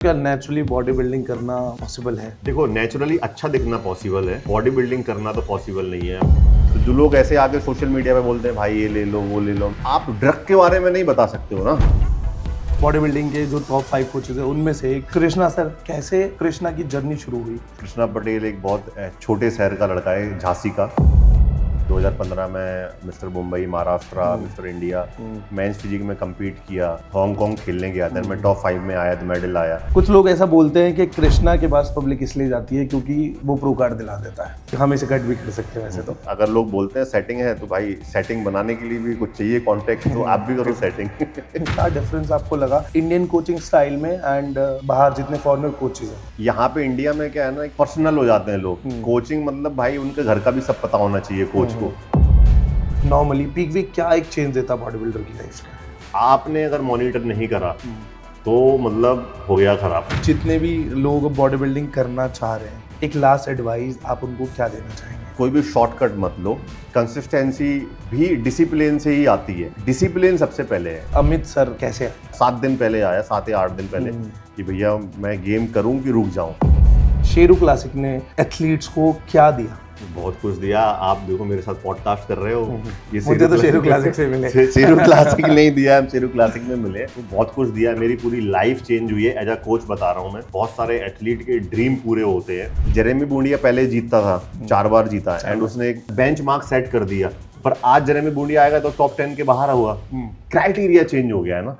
क्या naturally body building करना possible है? देखो, नेचुरली अच्छा दिखना पॉसिबल है, बॉडी बिल्डिंग करना तो पॉसिबल नहीं है। तो जो लोग ऐसे आके सोशल मीडिया पे बोलते हैं भाई ये ले लो वो ले लो, आप ड्रग के बारे में नहीं बता सकते हो ना। बॉडी बिल्डिंग के जो टॉप 5 कोचेज है उनमें से एक कृष्णा सर। कैसे कृष्णा की जर्नी शुरू हुई? कृष्णा पटेल एक बहुत छोटे शहर का लड़का है, झांसी का। 2015 में mister Mumbai, Maharashtra, mister India men's physique में कम्पीट किया। हांगकांग खेलने गया था, मैं टॉप 5 में आया तो मेडल आया। कुछ लोग ऐसा बोलते हैं कि कृष्णा के पास पब्लिक इसलिए जाती है क्योंकि वो प्रो कार्ड दिला देता है। हम इसे कट भी कर सकते हैं वैसे तो। अगर लोग बोलते हैं सेटिंग है तो भाई सेटिंग बनाने के लिए भी कुछ चाहिए कॉन्टेक्ट, तो आप भी करो सेटिंग। क्या डिफरेंस आपको लगा इंडियन कोचिंग स्टाइल में एंड बाहर जितने फॉरेनर कोचेज हैं? यहाँ पे इंडिया में क्या है ना, पर्सनल हो जाते हैं लोग। कोचिंग मतलब भाई उनके घर का भी सब पता होना चाहिए कोच को। नॉर्मली पीक वीक क्या एक चेंज देता बॉडी बिल्डर की लाइफ में? आपने अगर मॉनिटर नहीं करा तो मतलब हो गया खराब। जितने भी लोग बॉडी बिल्डिंग करना चाह रहे हैं, एक लास्ट एडवाइस आप उनको क्या देना चाहेंगे? कोई भी शॉर्टकट मत लो, कंसिस्टेंसी भी डिसिप्लिन से ही आती है। डिसिप्लिन सबसे पहले है। अमित सर कैसे है? 7 दिन पहले आया, 7 या 8 दिन पहले, कि भैया मैं गेम करूं कि रुक जाऊं। शेरू क्लासिक ने एथलीट्स को क्या दिया? बहुत कुछ दिया। आप देखो मेरे साथ पॉडकास्ट कर रहे हो, ये मुझे तो शेरू क्लासिक से मिले। शेरू क्लासिक नहीं दिया, हम शेरू क्लासिक में मिले। तो बहुत कुछ दिया, मेरी पूरी लाइफ चेंज हुई है। एज अ कोच बता रहा हूँ मैं, बहुत सारे एथलीट के ड्रीम पूरे होते हैं। जेरेमी बुंडिया पहले जीतता था, 4 बार जीता है, एंड उसने एक बेंच मार्क सेट कर दिया। पर आज जेरेमी बुंडिया आएगा तो टॉप 10 के बाहर हुआ। क्राइटेरिया चेंज हो गया है ना।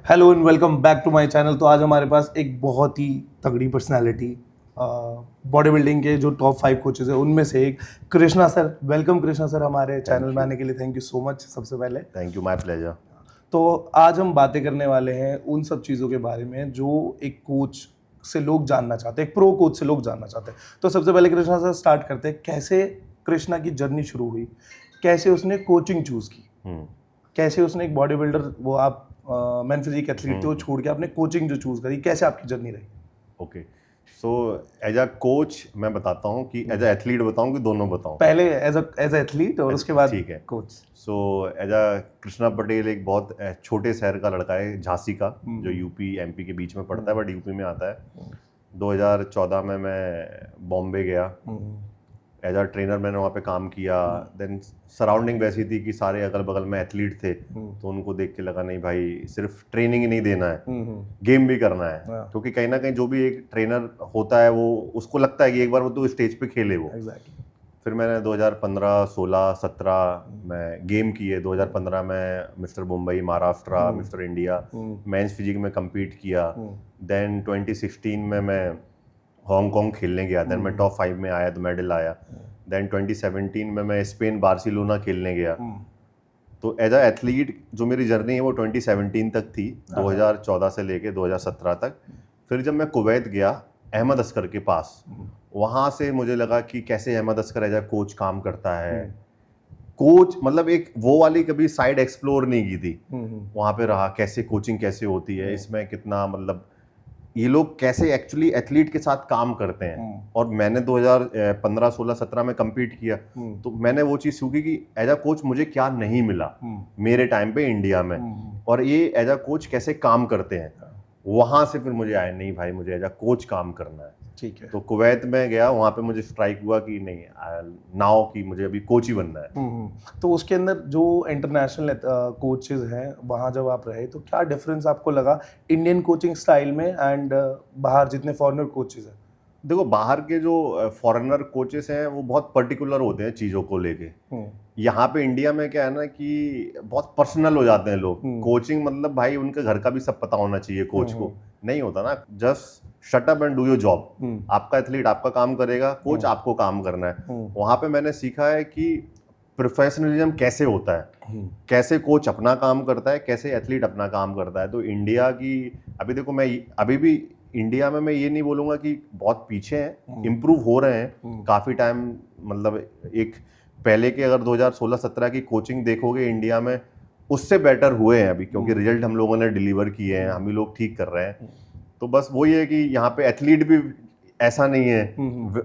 Hello and welcome back to my channel. तो आज हमारे पास एक बहुत ही तगड़ी पर्सनालिटी, बॉडी बिल्डिंग के जो टॉप 5 कोचेज है उनमें से एक Krishna sir. Welcome Krishna sir हमारे चैनल में आने के लिए। थैंक यू सो मच सबसे पहले। Thank you, my pleasure. तो आज हम बातें करने वाले हैं उन सब चीज़ों के बारे में जो एक कोच से लोग जानना चाहते हैं, एक प्रो कोच से लोग जानना चाहते हैं। तो सबसे पहले कृष्णा सर स्टार्ट करते हैं, कैसे कृष्णा की जर्नी शुरू हुई, कैसे उसने कोचिंग चूज़ की, कैसे उसने एक बॉडी बिल्डर, वो आप मेन फिजिक एथलीट थे, वो छोड़ के आपने कोचिंग जो चूज़ करी, कैसे आपकी जर्नी रही? Okay, so as a coach मैं बताता हूँ कि एज अ एथलीट बताऊँ कि दोनों बताऊँ? पहले एज अ एथलीट और उसके बाद ठीक है coach. So as a Krishna Patel एक बहुत छोटे शहर का लड़का है, झांसी का, जो यूपी एमपी के बीच में पड़ता है, बट यूपी में आता है। 2014 में मैं बॉम्बे गया, एज अ ट्रेनर मैंने वहाँ पे काम किया। देन सराउंडिंग वैसी थी कि सारे अगल बगल में एथलीट थे, तो उनको देख के लगा नहीं भाई सिर्फ ट्रेनिंग ही नहीं देना है, गेम भी करना है। क्योंकि कहीं ना कहीं जो भी एक ट्रेनर होता है वो उसको लगता है कि एक बार वो तो स्टेज पे खेले वो। फिर मैंने 2015, 16, 17 में गेम किए। 2015 में mister Mumbai, Maharashtra, mister India men's physique में कम्पीट किया। देन 2016 में मैं हांगकांग खेलने गया, देन मैं टॉप 5 में आया तो मेडल आया। देन 2017 में मैं स्पेन, बार्सिलोना खेलने गया। तो एज अ एथलीट जो मेरी जर्नी है वो 2017 तक थी, 2014 से लेके 2017 तक। फिर जब मैं कुवैत गया अहमद अस्कर के पास, वहाँ से मुझे लगा कि कैसे Ahmed Askar as a coach काम करता है। कोच मतलब एक वो वाली कभी साइड एक्सप्लोर नहीं की थी, वहाँ पे रहा कैसे कोचिंग कैसे होती है, इसमें कितना मतलब ये लोग कैसे एक्चुअली एथलीट के साथ काम करते हैं। और मैंने 2015, 16, 17 में कम्पीट किया, तो मैंने वो चीज़ सीखी कि एज अ कोच मुझे क्या नहीं मिला मेरे टाइम पे इंडिया में, और ये एज अ कोच कैसे काम करते हैं। वहाँ से फिर मुझे आया नहीं भाई मुझे एज अ कोच काम करना है। ठीक है। तो कुवैत में गया, वहाँ पे मुझे स्ट्राइक हुआ कि नहीं नाउ कि मुझे अभी कोच ही बनना है। तो उसके अंदर जो इंटरनेशनल कोचेज हैं वहाँ जब आप रहे तो क्या डिफरेंस आपको लगा इंडियन कोचिंग स्टाइल में एंड बाहर जितने फॉरेनर कोचेज हैं? देखो, बाहर के जो फॉरेनर कोचेस हैं वो बहुत पर्टिकुलर होते हैं चीज़ों को लेके। यहाँ पे इंडिया में क्या है ना कि बहुत पर्सनल हो जाते हैं लोग। कोचिंग मतलब भाई उनके घर का भी सब पता होना चाहिए कोच को। नहीं होता ना, just shut up and do your job. आपका एथलीट आपका काम करेगा, कोच आपको काम करना है। वहाँ पे मैंने सीखा है कि प्रोफेशनलिज्म कैसे होता है, कैसे कोच अपना काम करता है, कैसे एथलीट अपना काम करता है। तो इंडिया की अभी देखो, मैं अभी भी इंडिया में मैं ये नहीं बोलूँगा कि बहुत पीछे हैं, इम्प्रूव हो रहे हैं काफ़ी टाइम। मतलब एक पहले के अगर 2016-17 की कोचिंग देखोगे इंडिया में, उससे बेटर हुए हैं अभी, क्योंकि रिजल्ट हम लोगों ने डिलीवर किए हैं, हम ही लोग ठीक कर रहे हैं। तो बस वही है कि यहाँ पे एथलीट भी ऐसा नहीं है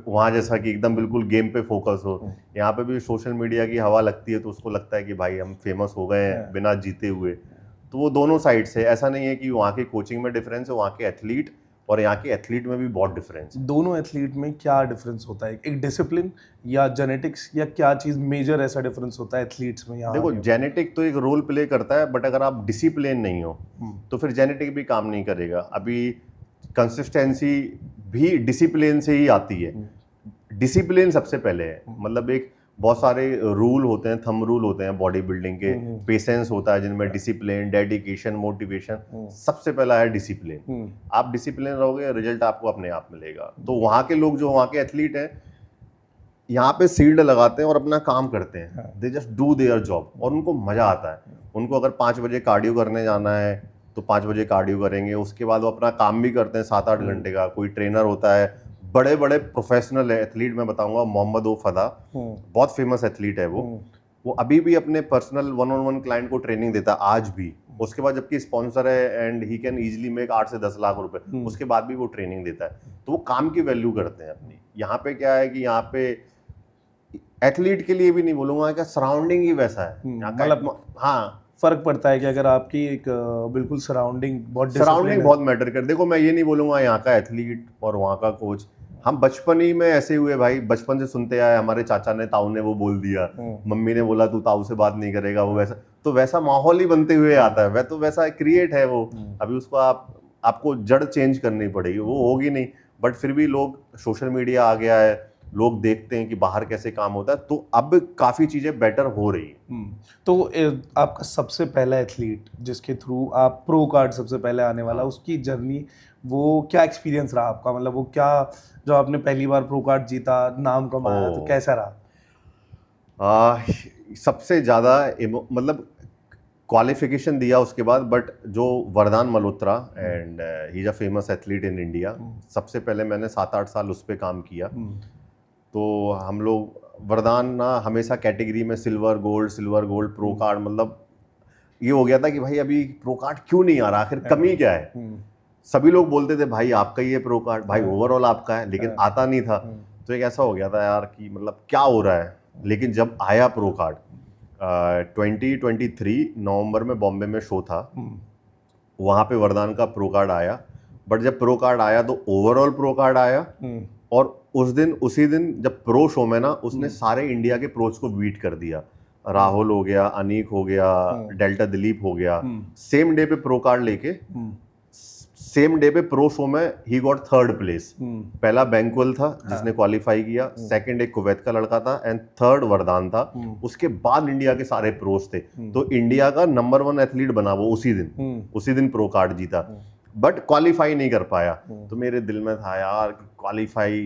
वहाँ जैसा कि एकदम बिल्कुल गेम पे फोकस हो। यहाँ पे भी सोशल मीडिया की हवा लगती है तो उसको लगता है कि भाई हम फेमस हो गए हैं बिना जीते हुए। तो वो दोनों साइड से, ऐसा नहीं है कि वहाँ की कोचिंग में डिफरेंस है, वहाँ के एथलीट और यहाँ के एथलीट में भी बहुत डिफरेंस है। दोनों एथलीट में क्या डिफरेंस होता है? एक डिसिप्लिन या जेनेटिक्स, या क्या चीज़ मेजर ऐसा डिफरेंस होता है एथलीट्स में यहाँ? देखो जेनेटिक तो एक रोल प्ले करता है, बट अगर आप डिसिप्लिन नहीं हो तो फिर जेनेटिक भी काम नहीं करेगा। अभी कंसिस्टेंसी भी डिसिप्लिन से ही आती है। डिसिप्लिन सबसे पहले है, मतलब एक बहुत सारे रूल होते हैं, थंब रूल होते हैं बॉडी बिल्डिंग के, पेशेंस होता है जिनमें डिसिप्लिन, डेडिकेशन, मोटिवेशन, सबसे पहला है डिसिप्लिन। आप डिसिप्लिन रहोगे, रिजल्ट आपको अपने आप मिलेगा। तो वहाँ के लोग जो वहाँ के एथलीट हैं यहाँ पे सील्ड लगाते हैं और अपना काम करते हैं, they just do their job, और उनको मजा आता है। उनको अगर 5 बजे कार्डियो करने जाना है तो 5 बजे कार्डियो करेंगे, उसके बाद वो अपना काम भी करते हैं 7-8 घंटे का। कोई ट्रेनर होता है, बड़े बड़े प्रोफेशनल एथलीट मैं बताऊंगा, मोहम्मद ओ फदा, बहुत फेमस एथलीट है वो अभी भी अपने पर्सनल 1-on-1 क्लाइंट को ट्रेनिंग देता है आज भी। उसके बाद जबकि स्पॉन्सर है and he can easily make 8 से 10 लाख रुपए, उसके बाद भी वो ट्रेनिंग देता है। तो वो काम की वैल्यू करते हैं अपनी। यहाँ पे क्या है कि यहाँ पे एथलीट के लिए भी नहीं बोलूंगा कि सराउंडिंग ही वैसा है यहाँ का, मतलब हाँ फर्क पड़ता है कि अगर आपकी एक बिल्कुल सराउंडिंग सराउंडिंग बहुत मैटर कर। देखो मैं ये नहीं बोलूंगा यहाँ का एथलीट और वहाँ का कोच, हम बचपन ही में ऐसे हुए भाई, बचपन से सुनते आए, हमारे चाचा ने ताऊ ने वो बोल दिया, मम्मी ने बोला तू ताऊ से बात नहीं करेगा, वो वैसा, तो वैसा माहौल ही बनते हुए आता है। वह तो वैसा क्रिएट है वो, अभी उसको आपको जड़ चेंज करनी पड़ेगी, वो होगी नहीं। बट फिर भी लोग, सोशल मीडिया आ गया है, लोग देखते हैं कि बाहर कैसे काम होता है, तो अब काफ़ी चीज़ें बेटर हो रही हैं। तो आपका सबसे पहला एथलीट जिसके थ्रू आप प्रो कार्ड सबसे पहले आने वाला, उसकी जर्नी, वो क्या एक्सपीरियंस रहा आपका? मतलब वो क्या, जो आपने पहली बार प्रो कार्ड जीता, नाम कमाया, तो कैसा रहा? सबसे ज़्यादा मतलब क्वालिफिकेशन दिया उसके बाद, बट जो वरदान Malhotra, and he is a famous athlete in India, सबसे पहले मैंने 7-8 साल उस पर काम किया। तो हम लोग वरदान ना हमेशा कैटेगरी में सिल्वर गोल्ड प्रो कार्ड, मतलब ये हो गया था कि भाई अभी प्रो कार्ड क्यों नहीं आ रहा, आखिर कमी क्या है। सभी लोग बोलते थे भाई आपका ही है प्रो कार्ड, भाई ओवरऑल आपका है, लेकिन आता नहीं था। तो एक ऐसा हो गया था यार कि मतलब क्या हो रहा है। लेकिन जब आया प्रो कार्ड 2023 नवंबर में बॉम्बे में शो था, वहाँ पे वरदान का प्रो कार्ड आया। बट जब प्रो कार्ड आया तो ओवरऑल प्रो कार्ड आया, और उसी दिन जब प्रो शो में ना उसने सारे इंडिया के प्रोज को बीट कर दिया। राहुल हो गया, अनीक हो गया, डेल्टा दिलीप हो गया, सेम डे पे प्रो कार्ड लेके, सेम डे पे प्रो शो में ही गॉट 3rd प्लेस। पहला बैंकुअल था जिसने क्वालिफाई किया, सेकंड एक कुवैत का लड़का था, एंड 3rd वरदान था। उसके बाद इंडिया के सारे प्रोज थे, तो इंडिया का नंबर 1 एथलीट बना वो उसी दिन प्रो कार्ड जीता। बट क्वालिफाई नहीं कर पाया। तो मेरे दिल में था यार क्वालिफाई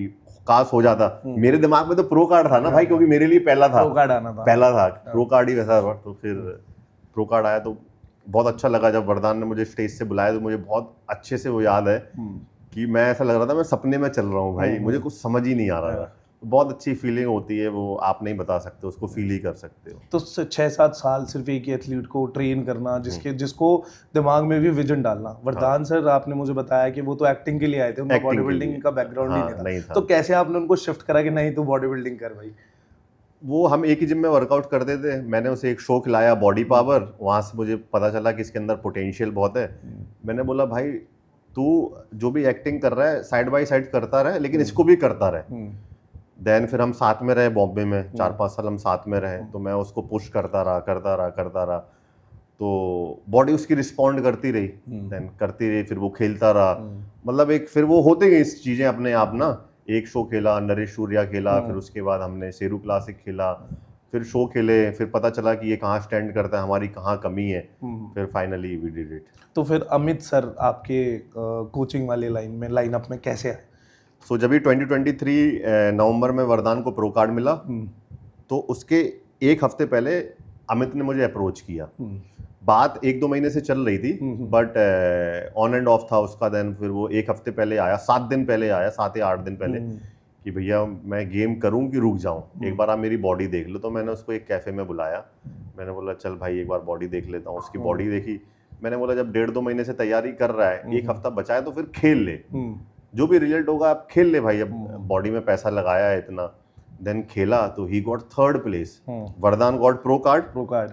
काश हो जाता। मेरे दिमाग में तो प्रो कार्ड था ना भाई, क्योंकि मेरे लिए पहला था, प्रो कार्ड आना था, पहला था प्रो कार्ड ही वैसा था। तो फिर प्रो कार्ड आया तो बहुत अच्छा लगा। जब वरदान ने मुझे स्टेज से बुलाया तो मुझे बहुत अच्छे से वो याद है कि मैं, ऐसा लग रहा था मैं सपने में चल रहा हूँ भाई, मुझे कुछ समझ ही नहीं आ रहा था। बहुत अच्छी फीलिंग होती है वो, आप नहीं बता सकते, उसको फील ही कर सकते हो। तो 6-7 साल सिर्फ एक ही एथलीट को ट्रेन करना, जिसको दिमाग में भी विजन डालना। वरदान सर आपने मुझे बताया कि वो तो एक्टिंग के लिए आए थे, उनका बॉडी बिल्डिंग का बैकग्राउंड ही नहीं था। तो कैसे आपने उनको शिफ्ट करा कि नहीं तू बॉडी बिल्डिंग कर भाई? वो हम एक ही जिम में वर्कआउट करते थे, मैंने उसे एक शो खिलाया बॉडी पावर, वहाँ से मुझे पता चला कि इसके अंदर पोटेंशियल बहुत है। मैंने बोला भाई तू जो भी एक्टिंग कर रहा है साइड बाय साइड करता रहे, लेकिन इसको भी करता रहे। देन फिर हम साथ में रहे बॉम्बे में, 4-5 साल हम साथ में रहे। तो मैं उसको पुश करता रहा, तो बॉडी उसकी रिस्पॉन्ड करती रही, देन करती रही, फिर वो खेलता रहा। मतलब एक फिर वो होते गई इस चीज़ें अपने आप ना। एक शो खेला, नरेश सूर्या खेला, फिर उसके बाद हमने शेरू क्लासिक खेला, फिर शो खेले, फिर पता चला कि ये कहाँ स्टैंड करता है, हमारी कहाँ कमी है, फिर फाइनली वी डिड इट। तो फिर अमित सर आपके कोचिंग वाले लाइनअप में कैसे आए? सो जब भी 2023 नवंबर में वरदान को प्रो कार्ड मिला, तो उसके एक हफ्ते पहले अमित ने मुझे अप्रोच किया। बात 1-2 महीने से चल रही थी, बट ऑन एंड ऑफ था उसका। देन फिर वो एक हफ्ते पहले आया, 7 दिन पहले आया, 7 या 8 दिन पहले, कि भैया मैं गेम करूं कि रुक जाऊं, एक बार आप मेरी बॉडी देख लो। तो मैंने उसको एक कैफे में बुलाया, मैंने बोला चल भाई एक बार बॉडी देख लेता हूँ। उसकी बॉडी देखी, मैंने बोला जब 1.5-2 महीने से तैयारी कर रहा है, एक हफ्ता बचा है तो फिर खेल ले। जो भी रिजल्ट होगा आप खेल ले भाई, अब बॉडी में पैसा लगाया है इतना। देन खेला तो ही गॉट 3rd प्लेस, वरदान गॉट प्रो कार्ड,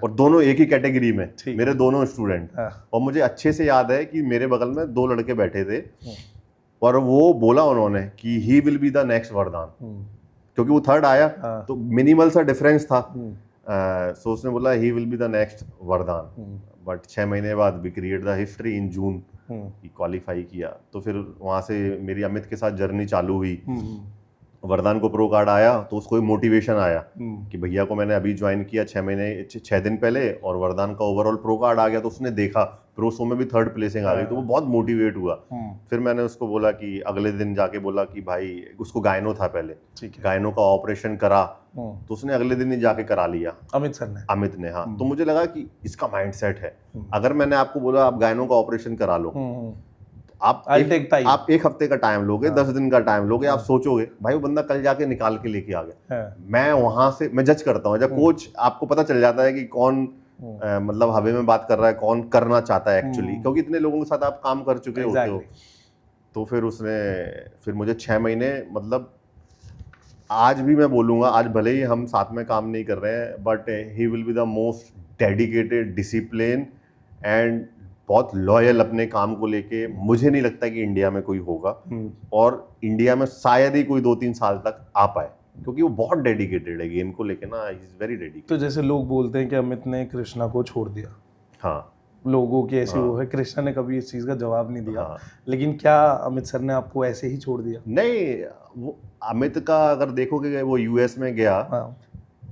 और दोनों एक ही कैटेगरी में, मेरे दोनों स्टूडेंट। और मुझे अच्छे से याद है कि मेरे बगल में 2 लड़के बैठे थे और वो बोला उन्होंने कि ही विल बी द नेक्स्ट वरदान, क्योंकि वो 3rd आया तो मिनिमल सा डिफरेंस था। सो उसने बोला he will be the next वरदान। बट 6 महीने बाद we create the history in June, qualify किया। तो फिर वहाँ से मेरी अमित के साथ जर्नी चालू हुई। वरदान को प्रो कार्ड आया तो उसको मोटिवेशन आया कि भैया को मैंने अभी ज्वाइन किया 6 दिन पहले, और वरदान का ओवरऑल प्रो कार्ड आ गया। तो उसने देखा प्रो शो में भी 3rd प्लेसिंग आ गई, तो वो बहुत मोटिवेट हुआ। फिर मैंने उसको बोला कि अगले दिन जाके बोला कि भाई, उसको गायनो था पहले, गायनो का ऑपरेशन करा, तो उसने अगले दिन ही जाके करा लिया, अमित ने। हाँ, तो मुझे लगा कि इसका माइंडसेट है। अगर मैंने आपको बोला आप गायनो का ऑपरेशन करा लो, आप एक हफ्ते का टाइम लोगे, 10 दिन का टाइम लोगे, आप सोचोगे भाई वो बंदा कल जाके निकाल के लेके आ गया। मैं वहां से मैं जज करता हूँ, जब कोच आपको पता चल जाता है कि कौन मतलब हवे में बात कर रहा है, कौन करना चाहता है एक्चुअली, क्योंकि इतने लोगों के साथ आप काम कर चुके होते हो। तो फिर मुझे 6 महीने, मतलब आज भी मैं बोलूंगा, आज भले ही हम साथ में काम नहीं कर रहे हैं, but he will be the most dedicated, discipline and बहुत लॉयल अपने काम को लेके। मुझे नहीं लगता कि इंडिया में कोई होगा, और इंडिया में शायद ही कोई 2-3 साल तक आ पाए, क्योंकि वो बहुत डेडिकेटेड है गेम को लेके ना, ही इज वेरी डेडिकेटेड। तो जैसे लोग बोलते हैं कि अमित ने कृष्णा को छोड़ दिया, हाँ, लोगों की ऐसी वो है, कृष्णा ने कभी इस चीज़ का जवाब नहीं दिया। लेकिन क्या अमित सर ने आपको ऐसे ही छोड़ दिया? नहीं, वो अमित का अगर देखोगे, वो यूएस में गया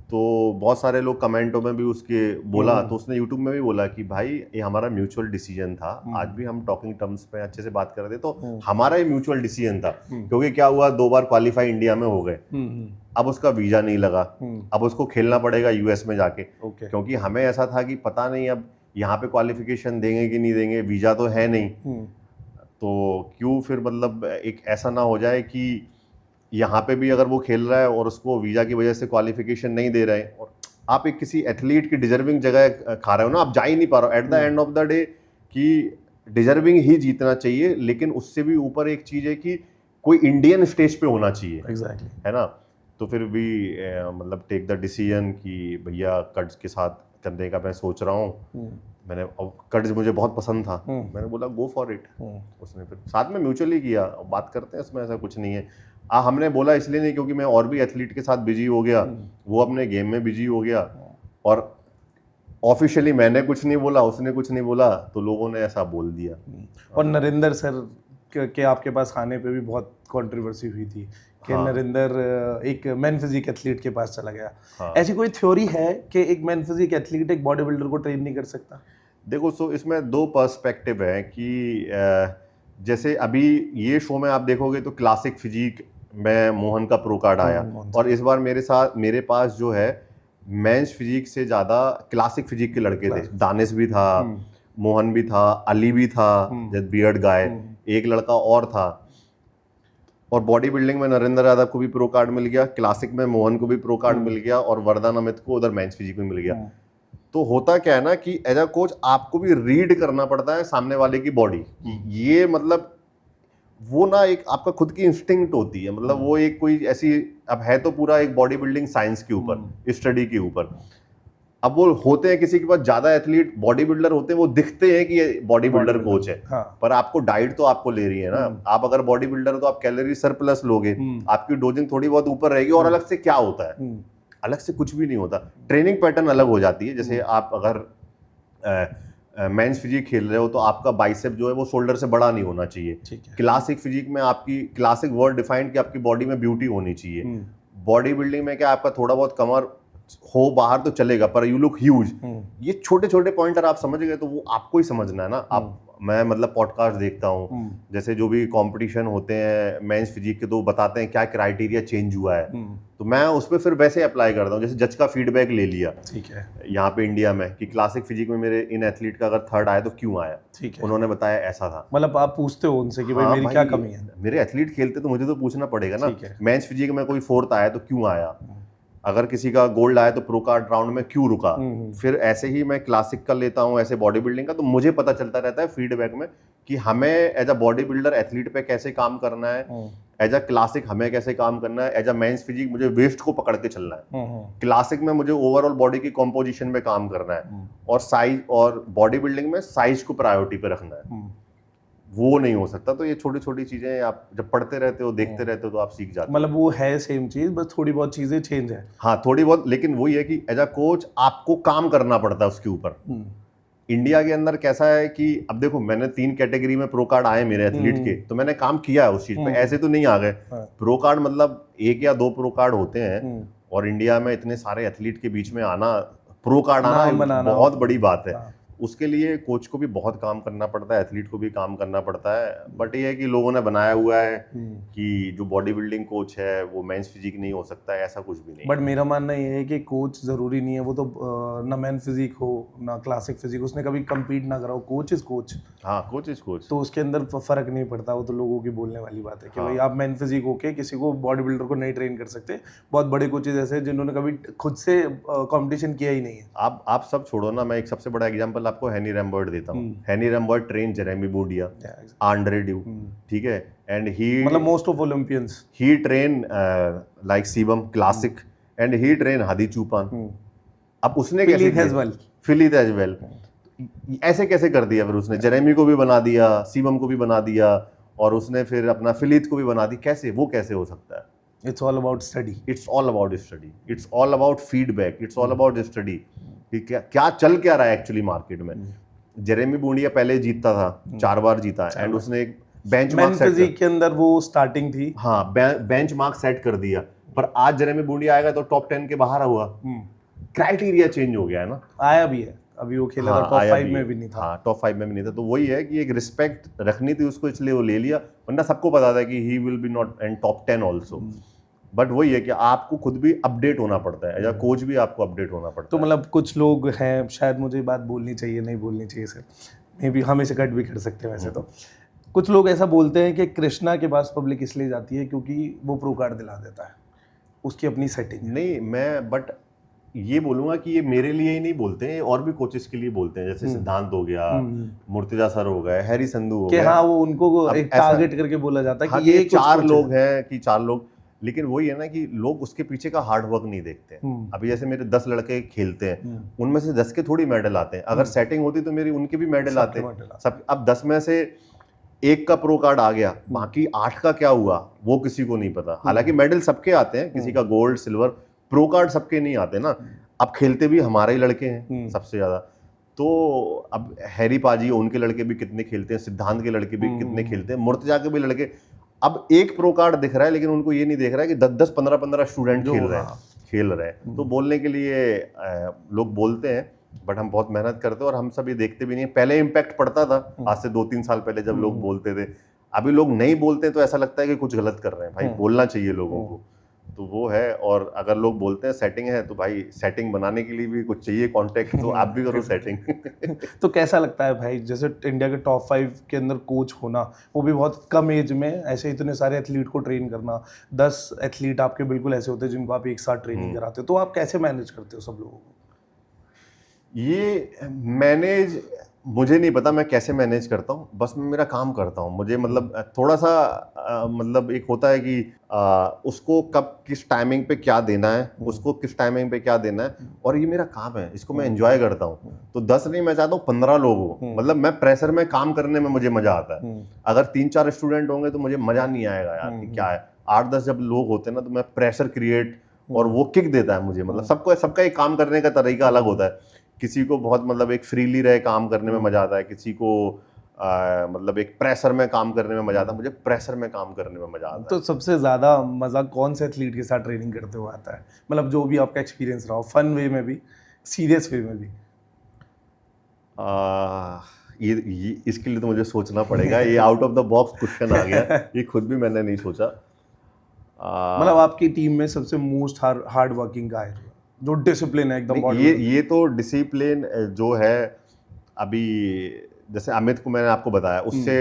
तो बहुत सारे लोग कमेंटों में भी उसके बोला, तो उसने यूट्यूब में भी बोला कि भाई ये हमारा म्यूचुअल डिसीजन था। आज भी हम टॉकिंग टर्म्स पे अच्छे से बात कर रहे थे, तो हमारा ही म्यूचुअल डिसीजन था। क्योंकि क्या हुआ, 2 बार क्वालिफाई इंडिया में हो गए, अब उसका वीजा नहीं लगा, अब उसको खेलना पड़ेगा यूएस में जाके। क्योंकि हमें ऐसा था कि पता नहीं अब यहाँ पे क्वालिफिकेशन देंगे कि नहीं देंगे, वीजा तो है नहीं, तो क्यों फिर मतलब एक ऐसा ना हो जाए कि यहाँ पे भी अगर वो खेल रहा है और उसको वीजा की वजह से क्वालिफिकेशन नहीं दे रहे हैं, और आप एक किसी एथलीट की डिजर्विंग जगह खा रहे हो ना, आप जा ही नहीं पा रहे हो। At the end of the day कि डिजर्विंग ही जीतना चाहिए, लेकिन उससे भी ऊपर एक चीज है कि कोई इंडियन स्टेज पे होना चाहिए। एग्जैक्टली, है ना। तो फिर भी मतलब टेक द डिसीजन कि भैया कर्ज के साथ करने का मैं सोच रहा हूँ। मैंने कर्ज मुझे बहुत पसंद था, मैंने बोला गो फॉर इट। उसने फिर साथ में म्यूचुअली किया, बात करते हैं, इसमें ऐसा कुछ नहीं है। हमने बोला इसलिए नहीं क्योंकि मैं और भी एथलीट के साथ बिजी हो गया, वो अपने गेम में बिजी हो गया, और ऑफिशियली मैंने कुछ नहीं बोला, उसने कुछ नहीं बोला, तो लोगों ने ऐसा बोल दिया। और नरेंद्र सर के आपके पास आने पे भी बहुत कंट्रोवर्सी हुई थी कि नरेंद्र एक मैन फिजिक एथलीट के पास चला गया। ऐसी कोई थ्योरी है कि एक मैन फिजिक एथलीट एक बॉडी बिल्डर को ट्रेन नहीं कर सकता? देखो, सो इसमें 2 पर्सपेक्टिव है कि जैसे अभी ये शो में आप देखोगे तो क्लासिक फिजिक में मोहन का प्रो कार्ड आया, और इस बार मेरे पास जो है मेंस फिजिक से ज़्यादा क्लासिक फिजिक के लड़के थे। दानिश भी था, मोहन भी था, अली भी था, जब बियर्ड गाय, एक लड़का और था। और बॉडी बिल्डिंग में नरेंद्र यादव को भी प्रो कार्ड मिल गया, क्लासिक में मोहन को भी प्रो कार्ड मिल गया, और वरदान अमित को उधर मेंस फिजिक में मिल गया। तो होता क्या है ना कि एज अ कोच आपको भी रीड करना पड़ता है सामने वाले की बॉडी, ये मतलब वो ना एक आपका खुद की इंस्टिंक्ट होती है, मतलब वो एक कोई ऐसी, अब है तो पूरा एक बॉडी बिल्डिंग साइंस के ऊपर, स्टडी के ऊपर। अब वो होते हैं किसी के पास ज्यादा एथलीट बॉडी बिल्डर होते हैं, वो दिखते हैं कि ये बॉडी बिल्डर कोच है, पर आपको डाइट तो आपको ले रही है ना। आप अगर बॉडी बिल्डर हो तो आप कैलोरी सरप्लस लोगे, आपकी डोजिंग थोड़ी बहुत ऊपर रहेगी, और अलग से क्या होता है, अलग से कुछ भी नहीं होता। ट्रेनिंग पैटर्न अलग हो जाती है। जैसे आप अगर मेंस फिजिक खेल रहे हो तो आपका बाइसेप जो है वो शोल्डर से बड़ा नहीं होना चाहिए। क्लासिक फिजिक में आपकी, क्लासिक वर्ड डिफाइंड कि आपकी बॉडी में ब्यूटी होनी चाहिए। बॉडी बिल्डिंग में क्या आपका थोड़ा बहुत कमर हो बाहर तो चलेगा, पर यू लुक ह्यूज। ये छोटे छोटे पॉइंटर आप समझ गए तो वो आपको ही समझना है ना। आप मैं मतलब पॉडकास्ट देखता हूँ, जैसे जो भी कंपटीशन होते हैं मेंस फिजिक के, तो बताते हैं क्या क्राइटेरिया चेंज हुआ है, तो मैं उस पर फिर वैसे अप्लाई करता हूँ। जैसे जज का फीडबैक ले लिया, ठीक है, यहाँ पे इंडिया में कि क्लासिक फिजिक में मेरे इन एथलीट का अगर 3rd आया तो क्यों आया, ठीक है, उन्होंने बताया ऐसा था। मतलब आप पूछते हो उनसे कि भाई मेरी क्या कमी है? मेरे एथलीट खेलते तो मुझे तो पूछना पड़ेगा ना। मेंस फिजिक में कोई 4th आया तो क्यों आया, अगर किसी का गोल्ड आया तो प्रो कार्ड राउंड में क्यों रुका, फिर ऐसे ही मैं क्लासिक का लेता हूँ, ऐसे बॉडी बिल्डिंग का, तो मुझे पता चलता रहता है फीडबैक में कि हमें as a body builder athlete पे कैसे काम करना है, एज अ क्लासिक हमें कैसे काम करना है, एज अ मेंस फिजिक मुझे वेस्ट को पकड़ के चलना है, क्लासिक में मुझे ओवरऑल बॉडी की कॉम्पोजिशन में काम करना है, और साइज और बॉडी बिल्डिंग में साइज को प्रायोरिटी पे रखना है, वो नहीं हो सकता। तो ये छोटी छोटी चीजें आप जब पढ़ते रहते हो, देखते रहते हो, तो आप सीख जाते हो। मतलब वो है सेम चीज, बस थोड़ी बहुत चीजें चेंज है। हाँ थोड़ी बहुत, लेकिन वही है कि एज अ कोच आपको काम करना पड़ता है उसके ऊपर। इंडिया के अंदर कैसा है कि अब देखो, मैंने 3 कैटेगरी में प्रो कार्ड आए मेरे एथलीट के, तो मैंने काम किया है उस चीज पे, ऐसे तो नहीं आ गए। प्रो कार्ड मतलब 1 या 2 प्रो कार्ड होते हैं, और इंडिया में इतने सारे एथलीट के बीच में आना, प्रो कार्ड आना बहुत बड़ी बात है। उसके लिए कोच को भी बहुत काम करना पड़ता है, एथलीट को भी काम करना पड़ता है। बट ये है कि लोगों ने बनाया हुआ है कि जो बॉडी बिल्डिंग कोच है वो मेंस फिजिक नहीं हो सकता है, ऐसा कुछ भी नहीं। बट मेरा मानना ये है कि कोच जरूरी नहीं है, वो तो ना मेन फिजिक हो ना क्लासिक फिजिक, उसने कभी कम्पीट ना करा हो, कोच इज कोच। हाँ कोच इज कोच, तो उसके अंदर फर्क नहीं पड़ता, वो तो लोगों की बोलने वाली बात है कि भाई आप मेन फिजिक होके किसी को बॉडी बिल्डर को नहीं ट्रेन कर सकते। बहुत बड़े कोचेज ऐसे हैं जिन्होंने कभी खुद से कंपटीशन किया ही नहीं है। आप सब छोड़ो ना, मैं एक सबसे बड़ा एग्जांपल आपको हेनी रैम्बर्ट देता हूँ। Henny Rambert train Jeremy Boudia, Andre Dieu, ठीक है, एंड ही मतलब most of Olympians, he train like Shivam classic, and he train Hadi Choopan. अब उसने कैसे फिलित एज वेल, ऐसे कैसे कर दिया? फिर उसने जेरेमी को भी बना दिया, शिवम को भी बना दिया, और उसने फिर अपना फिलित को भी बना दी। कैसे, वो कैसे हो सकता है? It's all about study, it's all about study, it's all about feedback, it's all about study कि क्या चल क्या रहा है एक्चुअली मार्केट में। जेरेमी बूडिया पहले जीतता था, 4 बार जीता है, एंड उसने एक बेंचमार्क सेट फिजिक के अंदर वो स्टार्टिंग थी। हाँ, बेंचमार्क सेट कर दिया। पर आज जेरेमी बूडिया आएगा तो टॉप 10 के बाहर हुआ। क्राइटेरिया चेंज हो गया है ना। आया भी है, अभी वो खेला था टॉप 5 में भी नहीं था। हाँ, टॉप 5 में भी नहीं था। तो वही है कि एक रिस्पेक्ट रखनी थी उसको, इसलिए वो ले लिया, वरना सबको पता था कि ही will B not in top 10 also. But वही है कि आपको खुद भी अपडेट होना पड़ता है, या कोच भी आपको अपडेट होना पड़ता है। तो मतलब कुछ लोग हैं, शायद मुझे बात बोलनी चाहिए नहीं बोलनी चाहिए सर, मे बी हम इसे कट भी कर सकते हैं वैसे तो। कुछ लोग ऐसा बोलते हैं कि कृष्णा के पास पब्लिक इसलिए जाती है क्योंकि वो प्रो कार्ड दिला देता है, उसकी अपनी सेटिंग। नहीं, मैं बट ये बोलूंगा कि ये मेरे लिए ही नहीं बोलते हैं, और भी कोचेस के लिए बोलते हैं, जैसे सिद्धांत हो गया, मुर्तजा सर हो गए, हैरी संधू हो गए। हाँ, वो उनको एक टारगेट करके बोला जाता है कि ये 4 लोग हैं कि 4 लोग। लेकिन वही है ना कि लोग उसके पीछे का हार्ड वर्क नहीं देखते। अभी जैसे मेरे 10 लड़के खेलते हैं, उनमें से 10 के थोड़ी मेडल आते हैं। अगर सेटिंग होती तो मेरी उनके भी मेडल आते हैं सब। अब 10 में से 1 का प्रो कार्ड आ गया, बाकी 8 का क्या हुआ वो किसी को नहीं पता। हालांकि मेडल सबके आते हैं, किसी का गोल्ड सिल्वर, प्रो कार्ड सबके नहीं आते ना। अब खेलते भी हमारे ही लड़के हैं सबसे ज्यादा। तो अब हैरी पाजी, उनके लड़के भी कितने खेलते हैं, सिद्धांत के लड़के भी कितने खेलते हैं, मुर्तजा के भी लड़के। अब 1 प्रो कार्ड दिख रहा है, लेकिन उनको ये नहीं देख रहा है कि 10-10, 15-15 स्टूडेंट खेल रहे हैं। तो बोलने के लिए लोग बोलते हैं, बट हम बहुत मेहनत करते हैं, और हम सब ये देखते भी नहीं। पहले इम्पैक्ट पड़ता था, आज से 2-3 साल पहले जब लोग बोलते थे। अभी लोग नहीं बोलते तो ऐसा लगता है कि कुछ गलत कर रहे हैं। भाई बोलना चाहिए लोगों को, तो वो है। और अगर लोग बोलते हैं सेटिंग है, तो भाई सेटिंग बनाने के लिए भी कुछ चाहिए कॉन्टेक्ट, तो आप भी करो सेटिंग। तो कैसा लगता है भाई, जैसे इंडिया के टॉप 5 के अंदर कोच होना, वो भी बहुत कम एज में, ऐसे इतने सारे एथलीट को ट्रेन करना। 10 एथलीट आपके बिल्कुल ऐसे होते हैं जिनको आप एक साथ ट्रेनिंग कराते हो, तो आप कैसे मैनेज करते हो सब लोगों को? ये मैनेज मुझे नहीं पता मैं कैसे मैनेज करता हूँ, बस मैं मेरा काम करता हूँ। मुझे मतलब थोड़ा सा मतलब एक होता है कि उसको कब किस टाइमिंग पे क्या देना है, उसको किस टाइमिंग पे क्या देना है, और ये मेरा काम है, इसको मैं एंजॉय करता हूँ। तो 10 नहीं, मैं चाहता हूँ 15 लोग हो। मतलब मैं प्रेशर में काम करने में मुझे मजा आता है। अगर 3-4 स्टूडेंट होंगे तो मुझे मजा नहीं आएगा यार कि क्या है। 8-10 जब लोग होते हैं ना, तो मैं प्रेशर क्रिएट, और वो किक देता है मुझे। मतलब सबका एक काम करने का तरीका अलग होता है। किसी को बहुत मतलब एक फ्रीली रहे काम करने में मजा आता है, किसी को मतलब एक प्रेशर में काम करने में मजा आता है। मुझे प्रेशर में काम करने में मजा आता है। तो सबसे ज्यादा मजा कौन से एथलीट के साथ ट्रेनिंग करते हुए आता है? मतलब जो भी आपका एक्सपीरियंस रहा हो, फन वे में भी, सीरियस वे में भी। ये इसके लिए तो मुझे सोचना पड़ेगा। ये out of the box question आ गया, ये खुद भी मैंने नहीं सोचा। मतलब आपकी टीम में सबसे मोस्ट हार्ड वर्किंग गाय जो डिसिप्लिन है एकदम। ये तो डिसिप्लिन जो है, अभी जैसे अमित को मैंने आपको बताया, उससे